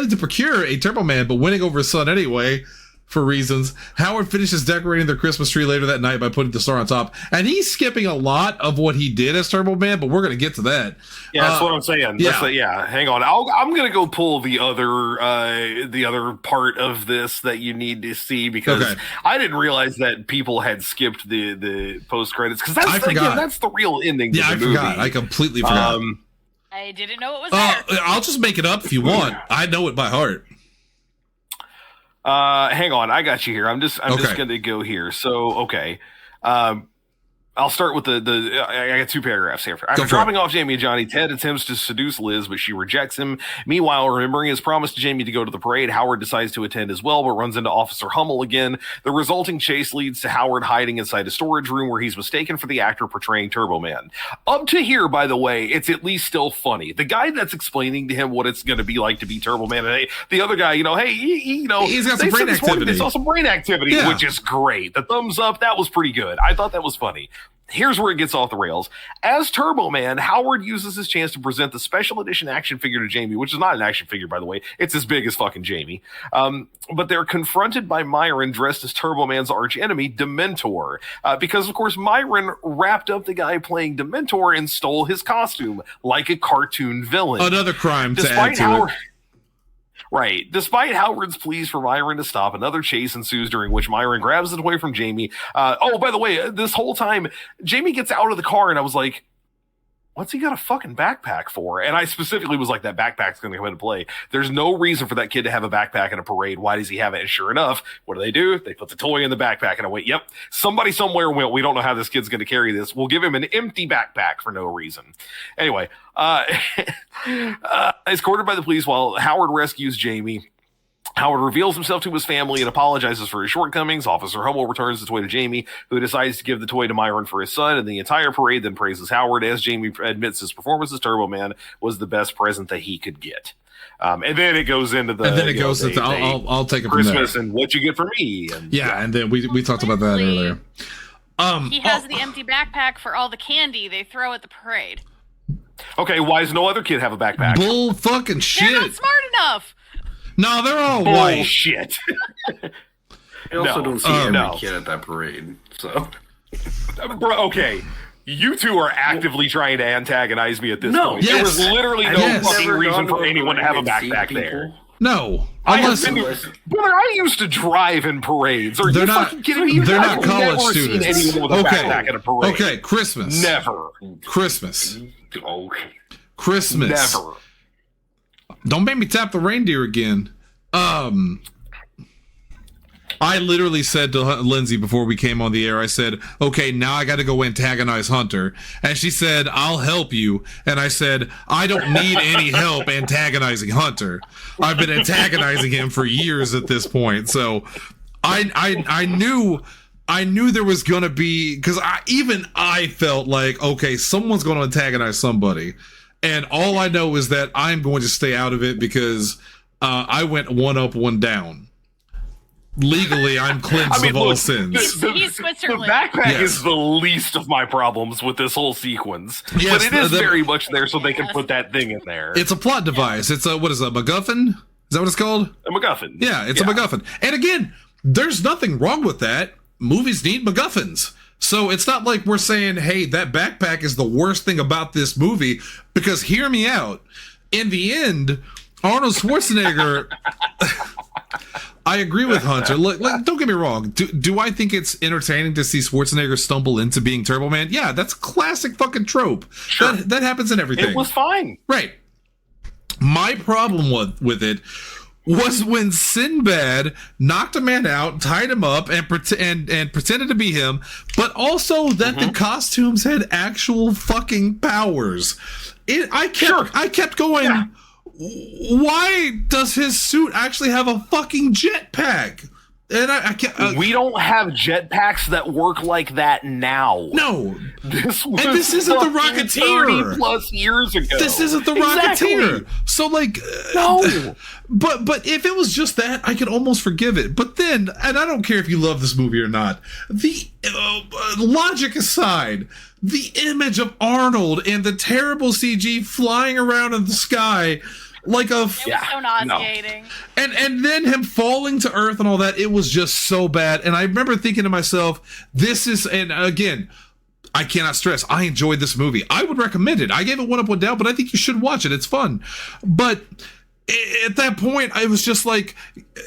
to procure a Turbo Man, but winning over his son anyway, for reasons, Howard finishes decorating their Christmas tree later that night by putting the star on top. And he's skipping a lot of what he did as Turbo Man, but we're going to get to that. Yeah, that's what I'm saying. Yeah. Hang on. I'm going to go pull the other part of this that you need to see, because I didn't realize that people had skipped the post credits, because that's the real ending. Yeah, to the movie. forgot. I completely forgot. I didn't know it was there. I'll just make it up if you want. I know it by heart. Hang on, I got you here. I'm just going to go here. So, okay. I'll start with I got two paragraphs here. After dropping off Jamie and Johnny, Ted attempts to seduce Liz, but she rejects him. Meanwhile, remembering his promise to Jamie to go to the parade, Howard decides to attend as well, but runs into Officer Hummel again. The resulting chase leads to Howard hiding inside a storage room where he's mistaken for the actor portraying Turbo Man. Up to here, by the way, it's at least still funny. The guy that's explaining to him what it's going to be like to be Turbo Man, and the other guy, he's got some brain activity. They saw some brain activity, which is great. The thumbs up, that was pretty good. I thought that was funny. Here's where it gets off the rails. As Turbo Man, Howard uses his chance to present the special edition action figure to Jamie, which is not an action figure, by the way. It's as big as fucking Jamie. But they're confronted by Myron dressed as Turbo Man's arch enemy, Dementor. Because, of course, Myron wrapped up the guy playing Dementor and stole his costume like a cartoon villain. Another crime to add to it. Right. Despite Howard's pleas for Myron to stop, another chase ensues, during which Myron grabs it away from Jamie. By the way, this whole time, Jamie gets out of the car, and I was like, what's he got a fucking backpack for? And I specifically was like, that backpack's going to come into play. There's no reason for that kid to have a backpack in a parade. Why does he have it? And sure enough, what do? They put the toy in the backpack, and I went, yep, somebody somewhere went, we don't know how this kid's going to carry this. We'll give him an empty backpack for no reason. Anyway, escorted by the police while Howard rescues Jamie. Howard reveals himself to his family and apologizes for his shortcomings. Officer Hummel returns the toy to Jamie, who decides to give the toy to Myron for his son, and the entire parade then praises Howard as Jamie admits his performance as Turbo Man was the best present that he could get. And then it goes into I'll take it Christmas from there. And what you get for me. And then we talked about that earlier. He has the empty backpack for all the candy they throw at the parade. Okay, why does no other kid have a backpack? Bull fucking shit. They're not smart enough. No, they're all white. Bullshit. I also don't see every kid at that parade, so. Bro, okay. You two are actively trying to antagonize me at this point. Yes. There was literally no fucking reason for anyone to have a backpack there. No. Brother, I used to drive in parades. Are you fucking kidding me? They're not college students. Seen anyone with a backpack at a parade. Okay, Christmas. Never. Christmas. Okay. Christmas. Never. Don't make me tap the reindeer again. I literally said to Lindsay before we came on the air, I said, okay, now I got to go antagonize Hunter. And she said, I'll help you. And I said, I don't need any help antagonizing Hunter. I've been antagonizing him for years at this point. So I knew there was going to be, because I felt like, okay, someone's going to antagonize somebody. And all I know is that I'm going to stay out of it because I went one up, one down. Legally, I'm cleansed of all sins. He's Switzerland. The backpack is the least of my problems with this whole sequence. Yes, but it is very much there so they can put that thing in there. It's a plot device. It's a, what is it, a MacGuffin? Is that what it's called? A MacGuffin. Yeah, it's a MacGuffin. And again, there's nothing wrong with that. Movies need MacGuffins. So it's not like we're saying, hey, that backpack is the worst thing about this movie, because hear me out. In the end, Arnold Schwarzenegger... I agree with Hunter. Look, don't get me wrong. Do I think it's entertaining to see Schwarzenegger stumble into being Turbo Man? Yeah, that's classic fucking trope. Sure. That happens in everything. It was fine. Right. My problem with it was when Sinbad knocked a man out, tied him up, and pretended to be him, but also that the costumes had actual fucking powers. I kept going... Yeah. Why does his suit actually have a fucking jetpack? And I can't. We don't have jetpacks that work like that now. No, this isn't the Rocketeer. 30 plus years ago. This isn't the Exactly. Rocketeer. So like, no. But if it was just that, I could almost forgive it. But then, and I don't care if you love this movie or not, the logic aside, the image of Arnold and the terrible CG flying around in the sky. Like it was so nauseating. No. And then him falling to earth and all that, it was just so bad. And I remember thinking to myself, this is, and again, I cannot stress, I enjoyed this movie. I would recommend it. I gave it 1 up, 1 down, but I think you should watch it. It's fun. But at that point, I was just like,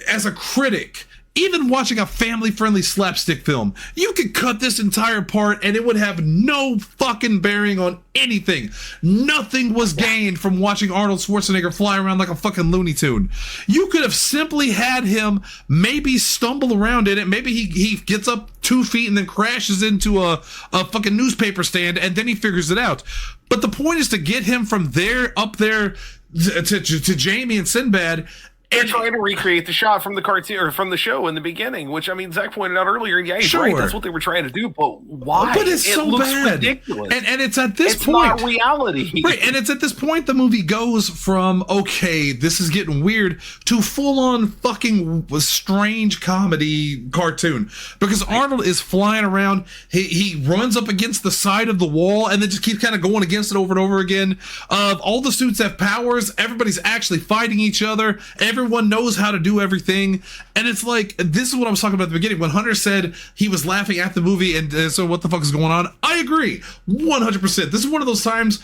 as a critic, even watching a family-friendly slapstick film, you could cut this entire part and it would have no fucking bearing on anything. Nothing was gained from watching Arnold Schwarzenegger fly around like a fucking Looney Tune. You could have simply had him maybe stumble around in it. Maybe he gets up 2 feet and then crashes into a fucking newspaper stand and then he figures it out. But the point is to get him from there up there to Jamie and Sinbad. They're trying to recreate the shot from the cartoon or from the show in the beginning, which I mean, Zach pointed out earlier. Yeah, he's right. That's what they were trying to do, but why? But it's so looks bad. ridiculous. And it's at this point. It's not reality. Right, and it's at this point the movie goes from, okay, this is getting weird, to full-on fucking strange comedy cartoon. Because Arnold is flying around, he runs up against the side of the wall, and then just keeps kind of going against it over and over again. All the suits have powers, everybody's actually fighting each other, everyone knows how to do everything, and it's like, this is what I was talking about at the beginning, when Hunter said he was laughing at the movie, and so what the fuck is going on? I agree, 100%. This is one of those times,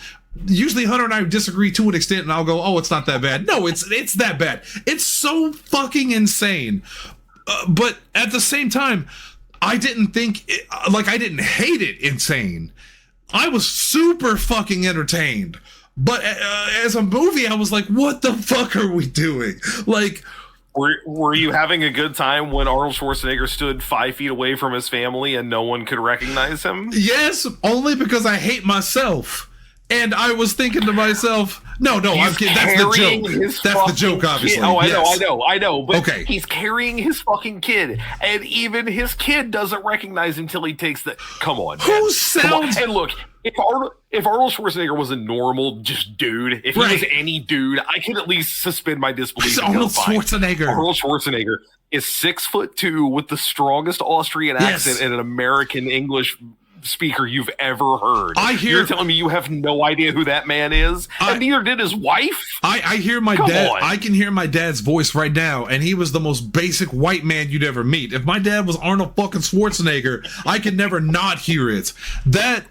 usually Hunter and I disagree to an extent, and I'll go, oh, it's not that bad. No, it's that bad. It's so fucking insane. But at the same time, I didn't think, I didn't hate it insane. I was super fucking entertained. But as a movie, I was like, what the fuck are we doing? Like, were you having a good time when Arnold Schwarzenegger stood 5 feet away from his family and no one could recognize him? Yes, only because I hate myself. And I was thinking to myself, no, I'm kidding. That's the joke. That's the joke, obviously. Oh, I know. But okay. He's carrying his fucking kid, and even his kid doesn't recognize him until he takes the. Come on, man. Who sounds? And look, if Arnold Schwarzenegger was a normal just dude, if he was any dude, I could at least suspend my disbelief. Arnold Schwarzenegger. Arnold Schwarzenegger is 6'2" with the strongest Austrian accent and an American English speaker you've ever heard. You're telling me you have no idea who that man is, and neither did his wife. I hear my dad. I can hear my dad's voice right now, and he was the most basic white man you'd ever meet. If my dad was Arnold fucking Schwarzenegger, I could never not hear it. That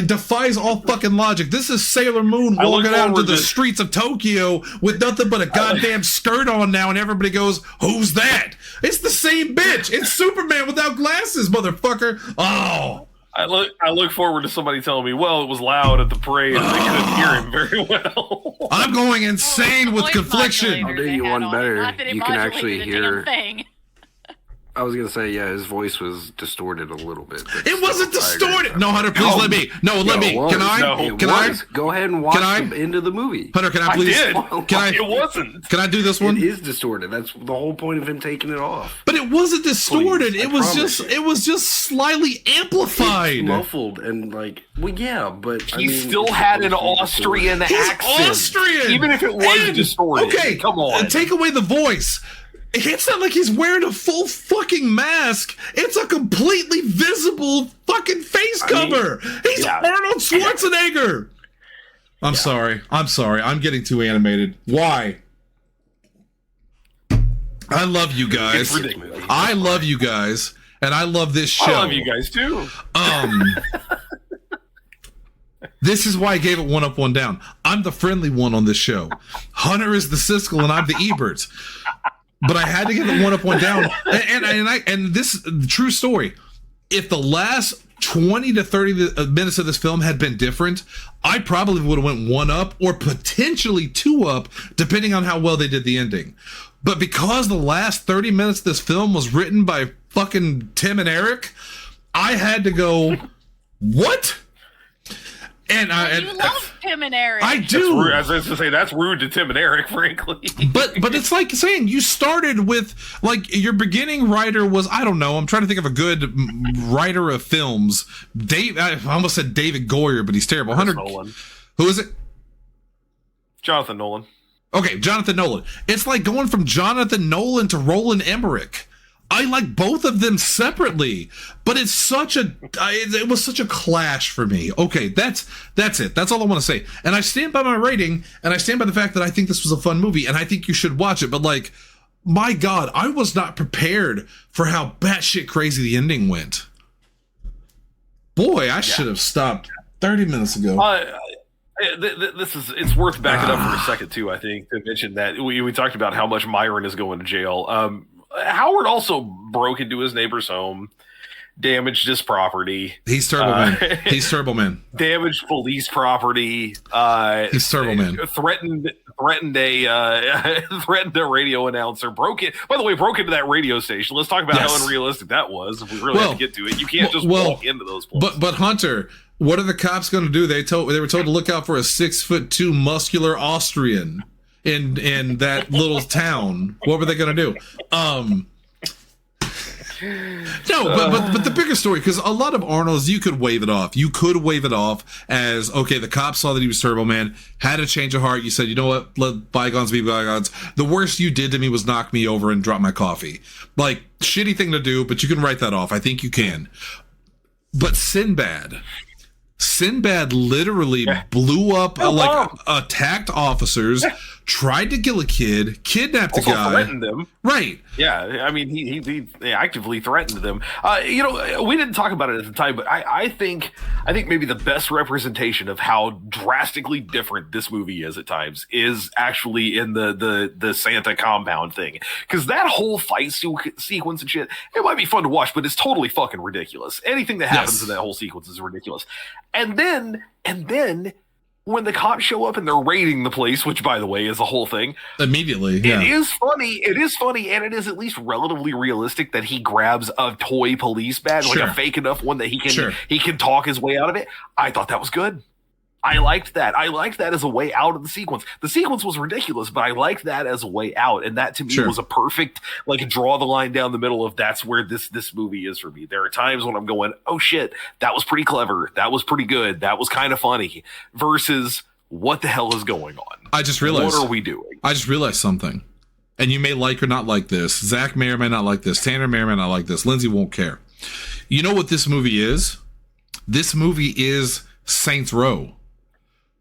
defies all fucking logic. This is Sailor Moon walking out into the streets of Tokyo with nothing but a goddamn skirt on now, and everybody goes, "Who's that?" It's the same bitch. It's Superman without glasses, motherfucker. Oh. I look forward to somebody telling me, well, it was loud at the parade and they couldn't hear him very well. I'm going insane with confliction. I'll do you one better. You can actually hear. I was gonna say, yeah, his voice was distorted a little bit. It wasn't distorted. No, Hunter, please let me. No, let me. Can I? Can I? Go ahead and watch the end of the movie. Hunter, can I please? I did. Can I? It wasn't. Can I do this one? It is distorted. That's the whole point of him taking it off. But it wasn't distorted. It was just slightly amplified. It's muffled and but he still had an Austrian accent. Austrian, even if it was distorted. Okay, come on. Take away the voice. It's not like he's wearing a full fucking mask. It's a completely visible fucking face cover. He's Arnold Schwarzenegger. I'm sorry. I'm getting too animated. Why? I love you guys. I love you guys. And I love this show. I love you guys too. This is why I gave it 1 up, 1 down. I'm the friendly one on this show. Hunter is the Siskel and I'm the Ebert. But I had to give it 1 up, 1 down. And this true story. If the last 20 to 30 minutes of this film had been different, I probably would have went 1 up or potentially 2 up, depending on how well they did the ending. But because the last 30 minutes of this film was written by fucking Tim and Eric, I had to go, what? And Tim and Eric. I do. I was going to say, that's rude to Tim and Eric, frankly. But it's like saying you started with, like, your beginning writer was, I don't know, I'm trying to think of a good writer of films. I almost said David Goyer, but he's terrible. Nolan. Who is it? Jonathan Nolan. Okay, Jonathan Nolan. It's like going from Jonathan Nolan to Roland Emmerich. I like both of them separately, but it was such a clash for me. Okay, that's it. That's all I want to say. And I stand by my rating, and I stand by the fact that I think this was a fun movie, and I think you should watch it. But like, my God, I was not prepared for how batshit crazy the ending went. Boy, I should have stopped 30 minutes ago. It's worth backing up for a second too. I think to mention that we talked about how much Myron is going to jail. Howard also broke into his neighbor's home, damaged his property. He's Turbo Man. He's Turbo Man. Damaged police property. He's Turbo Man. Threatened a radio announcer. Broke into that radio station. Let's talk about how unrealistic that was. If we really have to get to it, you can't just walk into those places. But Hunter, what are the cops going to do? They were told to look out for a 6'2" muscular Austrian in that little town. What were they going to do? But the bigger story, because a lot of Arnold's, you could wave it off. You could wave it off as, okay, the cops saw that he was Turbo Man, had a change of heart. You said, you know what, let bygones be bygones. The worst you did to me was knock me over and drop my coffee. Like, shitty thing to do, but you can write that off. I think you can. But Sinbad literally blew up, attacked officers, tried to kill a kid, kidnapped a guy, threatened them. Right? Yeah, I mean, he actively threatened them. We didn't talk about it at the time, but I think maybe the best representation of how drastically different this movie is at times is actually in the Santa compound thing, because that whole fight sequence and shit, it might be fun to watch, but it's totally fucking ridiculous. Anything that happens in that whole sequence is ridiculous. And then when the cops show up and they're raiding the place, which by the way is the whole thing, immediately, yeah. It is funny, and it is at least relatively realistic that he grabs a toy police badge, like a fake enough one that he can talk his way out of it. I thought that was good. I liked that. As a way out of the sequence. The sequence was ridiculous, but I liked that as a way out, and that to me was a perfect, like, draw the line down the middle of that's where this movie is for me. There are times when I'm going, oh shit, that was pretty clever, that was pretty good, that was kind of funny, versus what the hell is going on? I just realized. What are we doing? I just realized something, and you may like or not like this. Zach may or may not like this. Tanner may or may not like this. Lindsay won't care. You know what this movie is? This movie is Saints Row,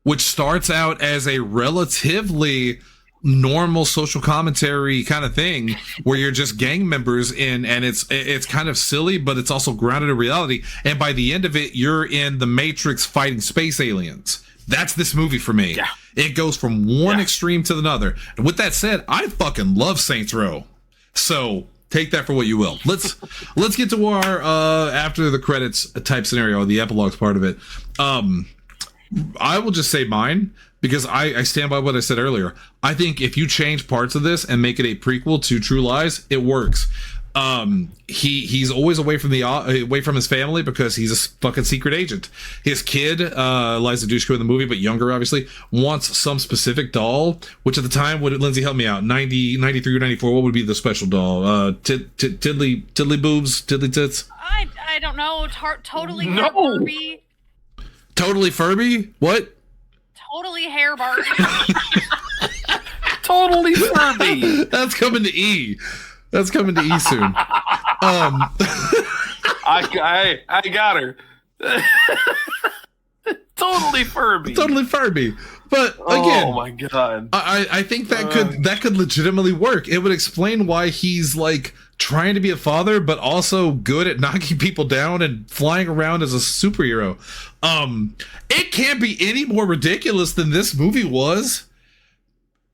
which starts out as a relatively normal social commentary kind of thing where you're just gang members and it's kind of silly, but it's also grounded in reality. And by the end of it, you're in the Matrix fighting space aliens. That's this movie for me. Yeah. It goes from one extreme to another. And with that said, I fucking love Saints Row. So take that for what you will. Let's get to our after the credits type scenario, the epilogues part of it. I will just say mine, because I stand by what I said earlier. I think if you change parts of this and make it a prequel to True Lies, it works. He's always away from his family because he's a fucking secret agent. His kid, Liza Dushku in the movie, but younger obviously, wants some specific doll, which at the time, would Lindsay help me out, 90, 93 or 94, what would be the special doll? Tiddly boobs, tiddly tits? I don't know. Totally Barbie. Totally Furby? What? Totally hair Barbie. Totally Furby. That's coming to E. That's coming to E soon. I got her. Totally Furby. Totally Furby. But again, oh my god, I think that could legitimately work. It would explain why he's like trying to be a father, but also good at knocking people down and flying around as a superhero. It can't be any more ridiculous than this movie was.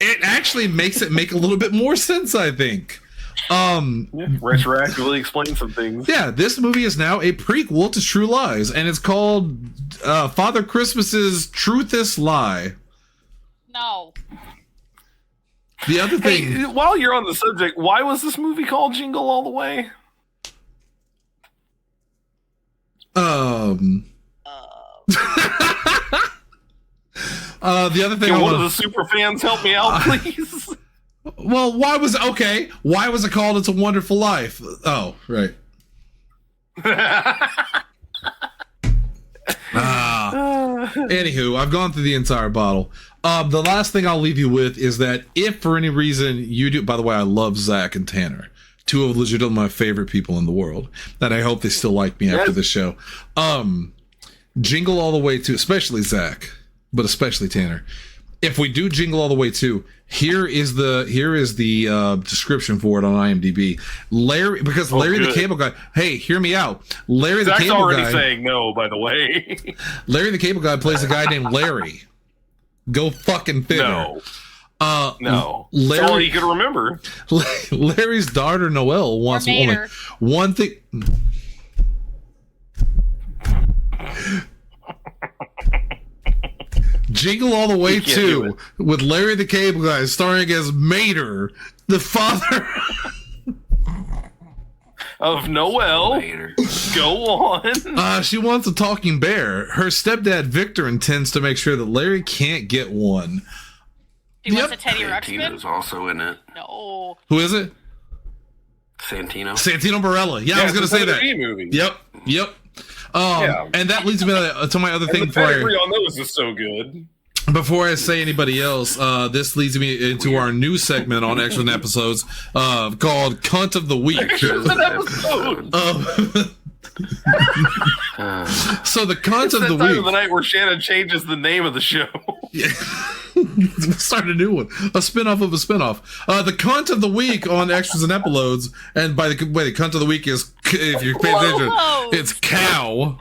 It actually makes it make a little bit more sense, I think. Retroactively explain some things. Yeah, this movie is now a prequel to True Lies, and it's called Father Christmas's Truthest Lie. No. The other thing, hey, while you're on the subject, why was this movie called Jingle All the Way? The other thing, Can one of the super fans help me out, please? Well, why was it called It's a Wonderful Life? Oh, right. Anywho, I've gone through the entire bottle. The last thing I'll leave you with is that if for any reason you do, by the way, I love Zach and Tanner, two of legitimately my favorite people in the world, and I hope they still like me after this show. Jingle All the Way 2, especially Zach, but especially Tanner. If we do Jingle All the Way 2, here is the description for it on IMDb. Larry the Cable Guy. Hey, hear me out. Larry the Zach's Cable Guy. already saying no, by the way. Larry the Cable Guy plays a guy named Larry. Go fucking figure. No. No. Larry, That's all he could remember. Larry's daughter Noelle wants only one thing. Jingle All the Way 2 with Larry the Cable Guy starring as Mater, the father of Noelle. Go on. She wants a talking bear. Her stepdad Victor intends to make sure that Larry can't get one. She wants a Teddy Ruxpin? Santino's also in it. No. Who is it? Santino Barella. Yeah, I was going to say that. Movie. Yep. And that leads me to my other thing. The pedigree on those is so good. Before I say anybody else, this leads me into our new segment on Excellent Episodes called Cunt of the Week. Excellent Episode. So the Cunt of the Week. Time Week. of the night where Shannon changes the name of the show. Yeah. We'll start a new one. A spinoff of a spinoff. The Cunt of the Week on Extras and Epilogues. And by the way, the Cunt of the Week is, if you pay attention, it's cow.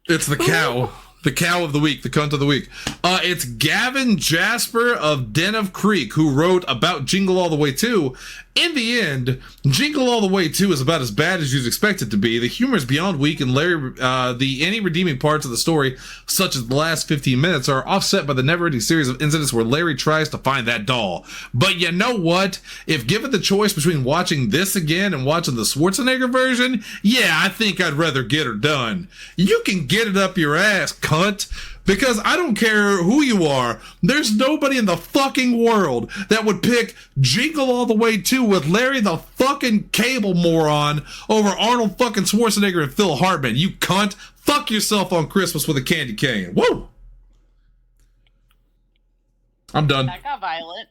It's the cow. The cow of the week, the cunt of the week. It's Gavin Jasper of Den of Creek, who wrote about Jingle All the Way 2. In the end, Jingle All the Way 2 is about as bad as you'd expect it to be. The humor is beyond weak, and any redeeming parts of the story, such as the last 15 minutes, are offset by the never-ending series of incidents where Larry tries to find that doll. But you know what? If given the choice between watching this again and watching the Schwarzenegger version, yeah, I think I'd rather get her done. You can get it up your ass, cunt. Because I don't care who you are, there's nobody in the fucking world that would pick Jingle All the Way 2 with Larry the fucking Cable moron over Arnold fucking Schwarzenegger and Phil Hartman. You cunt. Fuck yourself on Christmas with a candy cane. Woo! I'm done. That got violent.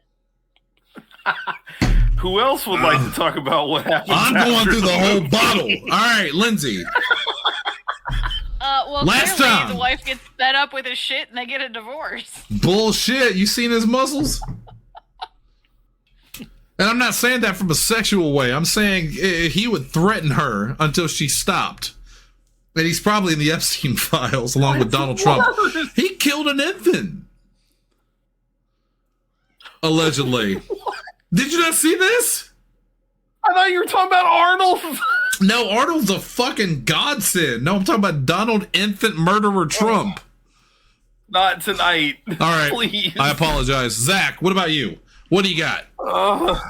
Who else would like to talk about what happened? I'm going through the whole bottle. All right, Lindsay. Well, last clearly time the wife gets fed up with his shit and they get a divorce. Bullshit. You seen his muscles? And I'm not saying that from a sexual way. I'm saying he would threaten her until she stopped. And he's probably in the Epstein files along with Donald Trump. He killed an infant. Allegedly. Did you not see this? I thought you were talking about Arnold. No, Arnold's a fucking godsend. No, I'm talking about Donald Infant Murderer Trump. Not tonight. All right. Please. I apologize. Zach, what about you? What do you got? I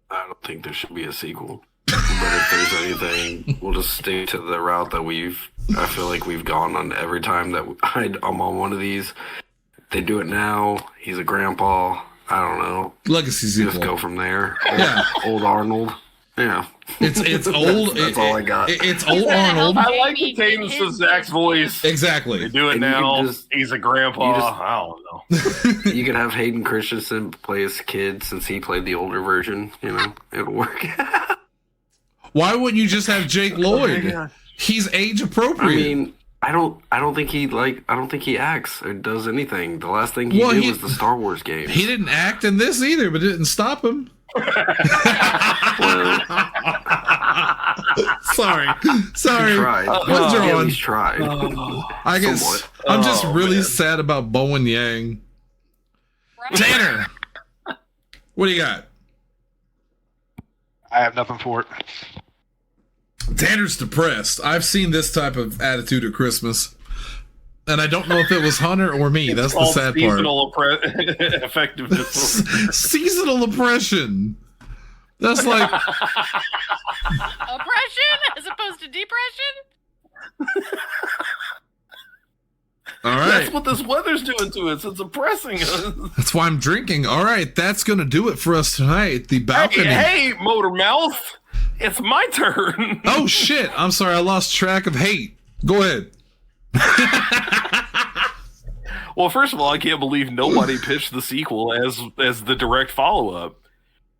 don't think there should be a sequel. But if there's anything, we'll just stick to the route that I feel like we've gone on every time that I'm on one of these. They do it now. He's a grandpa. I don't know. Legacy sequel. Just go from there. Yeah. Old Arnold. Yeah. It's old. That's all I got. It's old Arnold. I like the cadence of Zach's voice. Exactly. They do it now. He's a grandpa. I don't know. You could have Hayden Christensen play his kid since he played the older version. You know, it'll work. Why wouldn't you just have Jake Lloyd? He's age appropriate. I mean, I don't think he acts or does anything. The last thing he did was the Star Wars game. He didn't act in this either, but it didn't stop him. Sorry. He's tried. I guess somewhat. I'm just really sad about Bowen Yang. Tanner, what do you got? I have nothing for it. Tanner's depressed. I've seen this type of attitude at Christmas. And I don't know if it was Hunter or me. That's the sad part. Seasonal effectiveness. Seasonal oppression. That's like oppression as opposed to depression. All right. what this weather's doing to us. It's oppressing us. That's why I'm drinking. All right, that's going to do it for us tonight. The balcony. Hey, Motor Mouth. It's my turn. Oh, shit. I'm sorry. I lost track of hate. Go ahead. Well, first of all, I can't believe nobody pitched the sequel as the direct follow-up.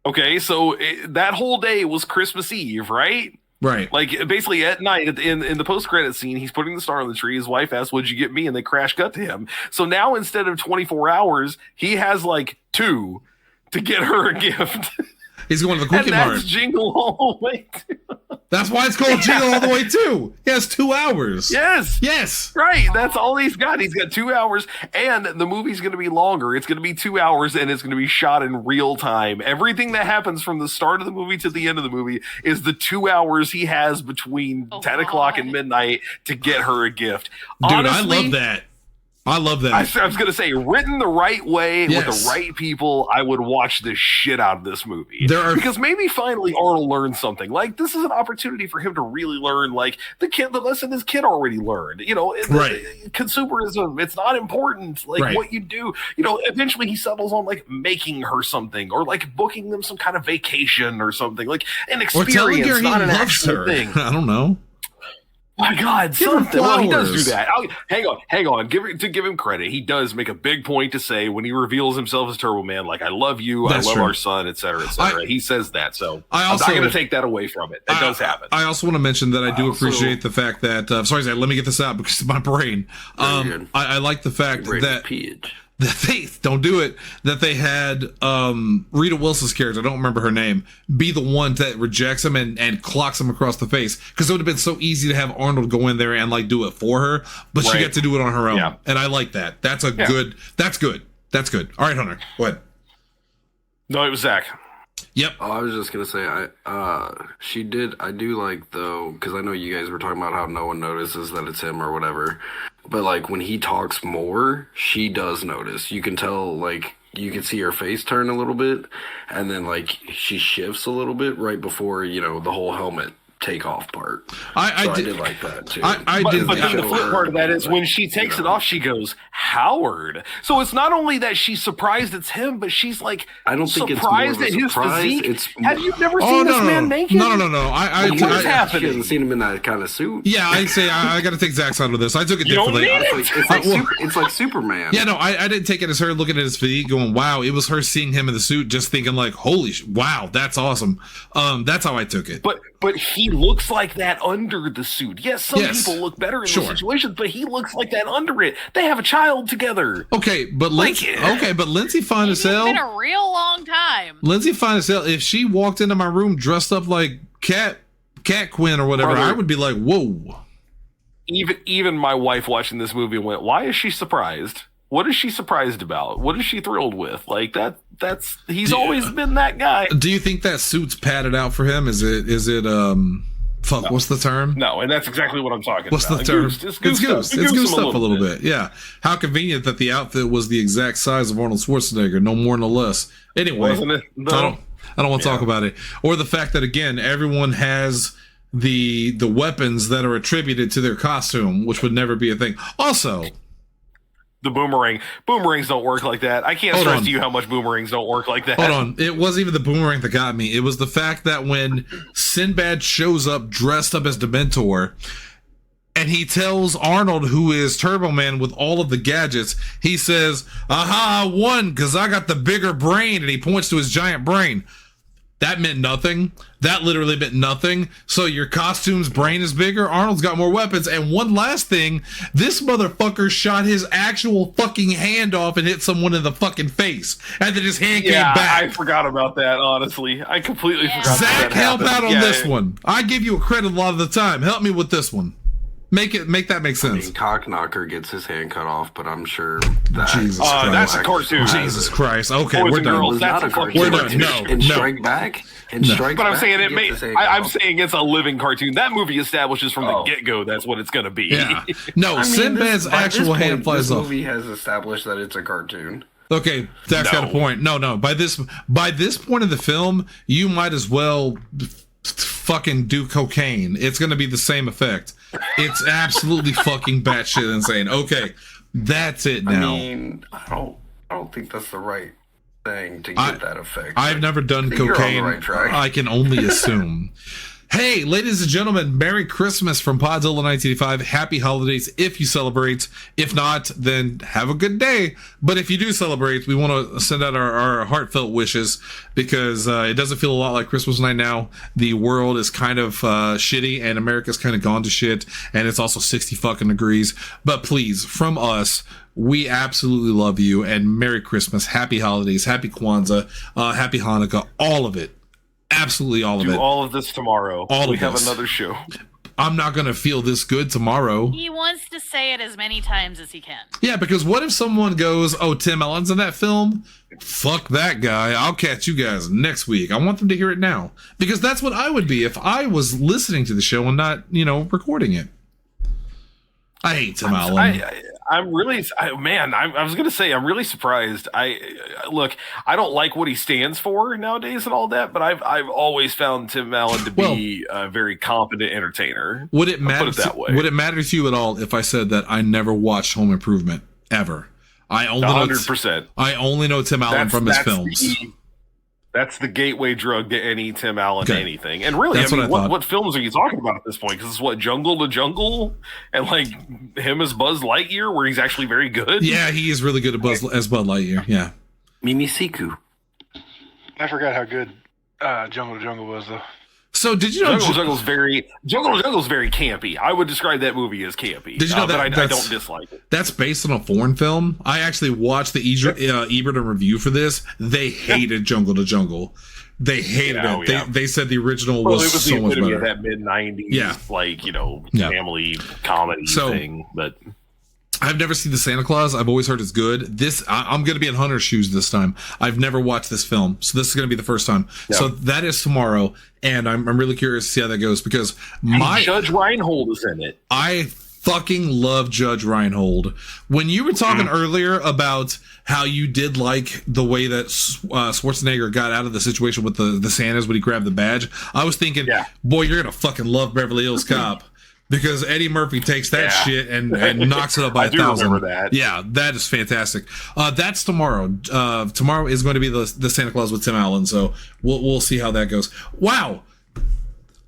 Okay, so that whole day was Christmas Eve, right? Right. Like, basically at night, in the post-credit scene, he's putting the star on the tree. His wife asks, "What'd you get me?" And they crash cut to him. So now instead of 24 hours, he has like 2 to get her a gift. He's going to the Cookie And Mart. that's Jingle All the Way. That's why it's called Jingle All the Way, too. He has 2 hours. Yes. Yes. Right. That's all he's got. He's got 2 hours, and the movie's going to be longer. It's going to be 2 hours, and it's going to be shot in real time. Everything that happens from the start of the movie to the end of the movie is the 2 hours he has between 10 o'clock and midnight to get her a gift. Dude, Honestly, I love that. I love that. I was going to say, written the right way with Yes. the right people, I would watch the shit out of this movie. Because maybe finally Arnold learned something. Like, this is an opportunity for him to really learn, like, the lesson his kid already learned. You know, Right. Consumerism, it's not important. Like, Right. what you do, you know, eventually he settles on, like, making her something or, like, booking them some kind of vacation or something. Like, an Or experience, telling her he not an loves actual her. thing. I don't know. My God, Give him something. Well, he does flowers. do that. Hang on. To give him credit, he does make a big point to say when he reveals himself as Turbo Man, like, "I love you, That's I love true. our son," et cetera, et cetera. He says that, so I I'm also- not going to take that away from it. That does happen. I also want to mention that I do appreciate the fact that sorry, Zach, let me get this out because of my brain. good. I like the fact Rated that PH. they don't do it, that they had Rita Wilson's character, I don't remember her name, be the one that rejects him and clocks him across the face, because it would have been so easy to have Arnold go in there and like do it for her, but she Right. got to do it on her own. Yeah. And I like that. That's good. That's good. All right, Hunter, go ahead. No, it was Zach. Yep. Oh, I was just gonna say, I do like, though, because I know you guys were talking about how no one notices that it's him or whatever, but like when he talks more, she does notice. You can tell, like, you can see her face turn a little bit, and then like she shifts a little bit right before, you know, the whole helmet takeoff part. I did like that too. I But did. then the show flip her, part of that is when like, she takes you it know. off, she goes, "Howard." So it's not only that she's surprised it's him, but she's like, I don't think it's surprised more of a at his surprise. physique. It's Have you never Oh, seen no, this man naked? no. What is She happening? hasn't seen him in that kind of suit. Yeah, I got to take Zach's side of this. I took it You don't differently. need it. It's like Superman. Yeah, no, I didn't take it as her looking at his physique going, wow. It was her seeing him in the suit just thinking like, holy wow, that's awesome. That's how I took it. But he looks like that under the suit. Yes, some Yes. people look better in Sure. those situations, but he looks like that under it. They have a child together. Okay, but Lindsay fine as It's been hell. a real long time. Lindsay fine as hell. If she walked into my room dressed up like Cat Quinn or whatever, Brother. I would be like, whoa. Even my wife watching this movie went, "Why is she surprised? What is she surprised about? What is she thrilled with?" Like that's he's always been that guy. Do you think that suit's padded out for him? Is it fuck, what's the term? No, and that's exactly what I'm talking What's about. the term? It's It's goosed goose. up. It's goosed him up a little bit. Yeah. How convenient that the outfit was the exact size of Arnold Schwarzenegger, no more, no less. Anyway, Wasn't it? No. I don't want to talk about it. Or the fact that again, everyone has the weapons that are attributed to their costume, which would never be a thing. Also, The boomerangs don't work like that. I can't Hold stress on. to you how much boomerangs don't work like that. hold on. It wasn't even the boomerang that got me. It was the fact that when Sinbad shows up dressed up as Dementor, and he tells Arnold, who is Turbo Man with all of the gadgets, he says, "Aha, I won because I got the bigger brain," and he points to his giant brain. That meant nothing. That literally meant nothing. So your costume's brain is bigger. Arnold's got more weapons. And one last thing, this motherfucker shot his actual fucking hand off and hit someone in the fucking face. And then his hand came Yeah, back. I forgot about that, honestly. I completely forgot Zach, that help happened. out on Yeah, this one. I give you a credit a lot of the time. Help me with this one. Make that make I mean, sense. Cockknocker gets his hand cut off, but I'm sure that Jesus that's a Christ. cartoon. Jesus Christ. Okay, Boys we're and done. girls, was that's not a a fucking cartoon. We're done. No, In no. Strike Back, But I'm saying it makes. I'm saying it's a living cartoon. That movie establishes from the Oh. get-go that's what it's going to be. Yeah. No, Sinbad's actual hand flies this off. movie has established that it's a cartoon. Okay, Zach's got a No. point. No. By this point of the film, you might as well fucking do cocaine. It's going to be the same effect. It's absolutely fucking batshit insane. Okay, That's it now. I mean, I don't think that's the right thing to get that effect. I've never done cocaine. You're on the right track. I can only assume. Hey, ladies and gentlemen, Merry Christmas from Podzilla 1985. Happy holidays if you celebrate. If not, then have a good day. But if you do celebrate, we want to send out our heartfelt wishes because it doesn't feel a lot like Christmas night now. The world is kind of shitty and America's kind of gone to shit. And it's also 60 fucking degrees. But please, from us, we absolutely love you and Merry Christmas, Happy Holidays, Happy Kwanzaa, Happy Hanukkah, all of it. Absolutely all of it. Do all of this tomorrow. We have another show. I'm not going to feel this good tomorrow. He wants to say it as many times as he can. Yeah, because what if someone goes, oh, Tim Allen's in that film? Fuck that guy. I'll catch you guys next week. I want them to hear it now. Because that's what I would be if I was listening to the show and not, recording it. I hate Tim Allen. I'm really, I was going to say, I'm really surprised. Look, I don't like what he stands for nowadays and all that, but I've always found Tim Allen to be a very competent entertainer. Would it matter? Put it that way. Would it matter to you at all if I said that I never watched Home Improvement ever? I only 100%. I only know Tim Allen from his films. That's the gateway drug to any Tim Allen anything. And really, That's what films are you talking about at this point? Because it's what, Jungle to Jungle? And like him as Buzz Lightyear, where he's actually very good? Yeah, he is really good at Buzz Lightyear, yeah. Mimisiku. I forgot how good Jungle to Jungle was, though. So did you know Jungle to Jungle's very campy. I would describe that movie as campy. Did you know that but I don't dislike it. That's based on a foreign film. I actually watched the Ebert review for this. They hated Jungle to Jungle. They hated it. Yeah. They said the original was so much better. Of that mid-90s, family comedy thing. But I've never seen the Santa Claus. I've always heard it's good. I'm going to be in Hunter's shoes this time. I've never watched this film, so this is going to be the first time. Yeah. So that is tomorrow, and I'm really curious to see how that goes because Judge Reinhold is in it. I fucking love Judge Reinhold. When you were talking earlier about how you did like the way that Schwarzenegger got out of the situation with the Santas when he grabbed the badge, I was thinking, boy, you're going to fucking love Beverly Hills Cop. Because Eddie Murphy takes that shit and knocks it up by 1,000. Remember that. Yeah, that is fantastic. That's tomorrow. Tomorrow is going to be the Santa Claus with Tim Allen, so we'll see how that goes. Wow.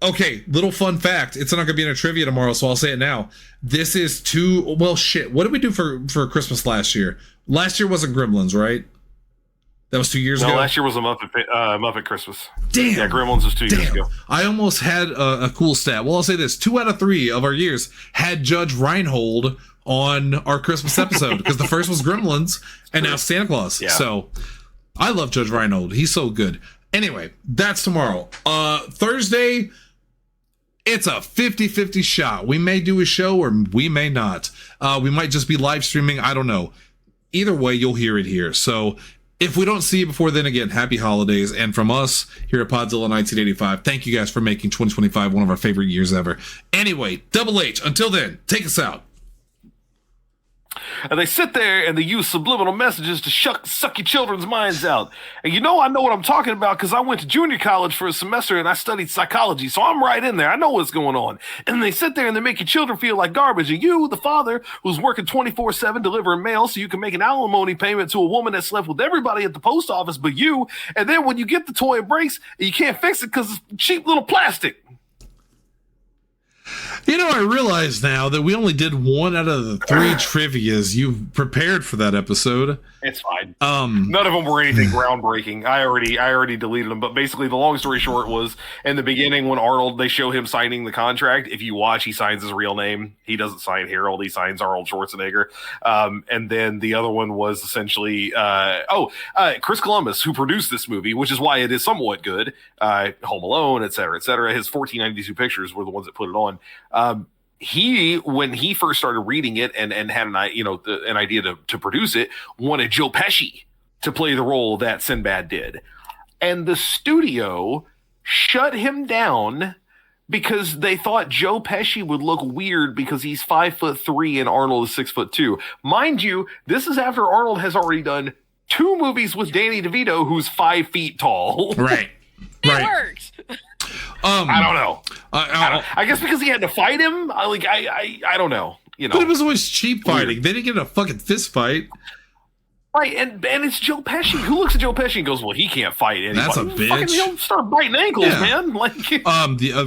Okay, little fun fact. It's not going to be in a trivia tomorrow, so I'll say it now. This is what did we do for Christmas last year? Last year wasn't Gremlins, right? That was 2 years ago? No, last year was a Muppet Christmas. Damn. Yeah, Gremlins was 2 years ago. I almost had a cool stat. Well, I'll say this. 2 out of 3 of our years had Judge Reinhold on our Christmas episode because the first was Gremlins and now Santa Claus. Yeah. So I love Judge Reinhold. He's so good. Anyway, that's tomorrow. Thursday, it's a 50-50 shot. We may do a show or we may not. We might just be live streaming. I don't know. Either way, you'll hear it here. So if we don't see you before then, again, happy holidays. And from us here at Podzilla 1985, thank you guys for making 2025 one of our favorite years ever. Anyway, Double H, until then, take us out. And they sit there and they use subliminal messages to suck your children's minds out. And I know what I'm talking about because I went to junior college for a semester and I studied psychology. So I'm right in there. I know what's going on. And they sit there and they make your children feel like garbage. And you, the father, who's working 24/7 delivering mail so you can make an alimony payment to a woman that slept with everybody at the post office but you. And then when you get the toy, it breaks and you can't fix it because it's cheap little plastic. I realize now that we only did 1 out of the 3 trivias you've prepared for that episode. It's fine. None of them were anything groundbreaking. I already deleted them. But basically, the long story short was in the beginning when Arnold, they show him signing the contract. If you watch, he signs his real name. He doesn't sign Harold. He signs Arnold Schwarzenegger. And then the other one was essentially, Chris Columbus, who produced this movie, which is why it is somewhat good. Home Alone, et cetera, et cetera. His 1492 pictures were the ones that put it on. When he first started reading it and had an idea to produce it, wanted Joe Pesci to play the role that Sinbad did. And the studio shut him down because they thought Joe Pesci would look weird because he's 5'3" and Arnold is 6'2". Mind you, this is after Arnold has already done 2 movies with Danny DeVito, who's 5 feet tall. Right. It works. I don't know. I guess because he had to fight him. I don't know. you know. But it was always cheap fighting. They didn't get in a fucking fist fight. Right, and it's Joe Pesci. Who looks at Joe Pesci and goes, "Well, he can't fight anybody." That's a bitch. Fucking, he'll start biting ankles, man. Like,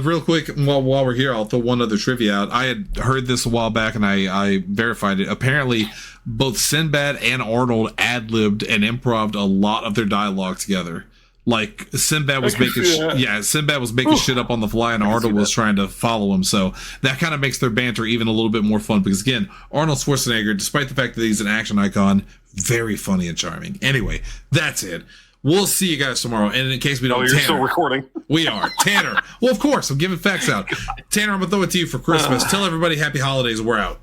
real quick, while we're here, I'll throw one other trivia out. I had heard this a while back, and I verified it. Apparently, both Sinbad and Arnold ad-libbed and improv'd a lot of their dialogue together. Like Sinbad was making, Sinbad was making shit up on the fly, and Arnold was trying to follow him. So that kind of makes their banter even a little bit more fun. Because again, Arnold Schwarzenegger, despite the fact that he's an action icon, very funny and charming. Anyway, that's it. We'll see you guys tomorrow. And in case we don't, you're still recording. We are Tanner. Well, of course, I'm giving facts out. Tanner, I'm gonna throw it to you for Christmas. Tell everybody happy holidays. We're out.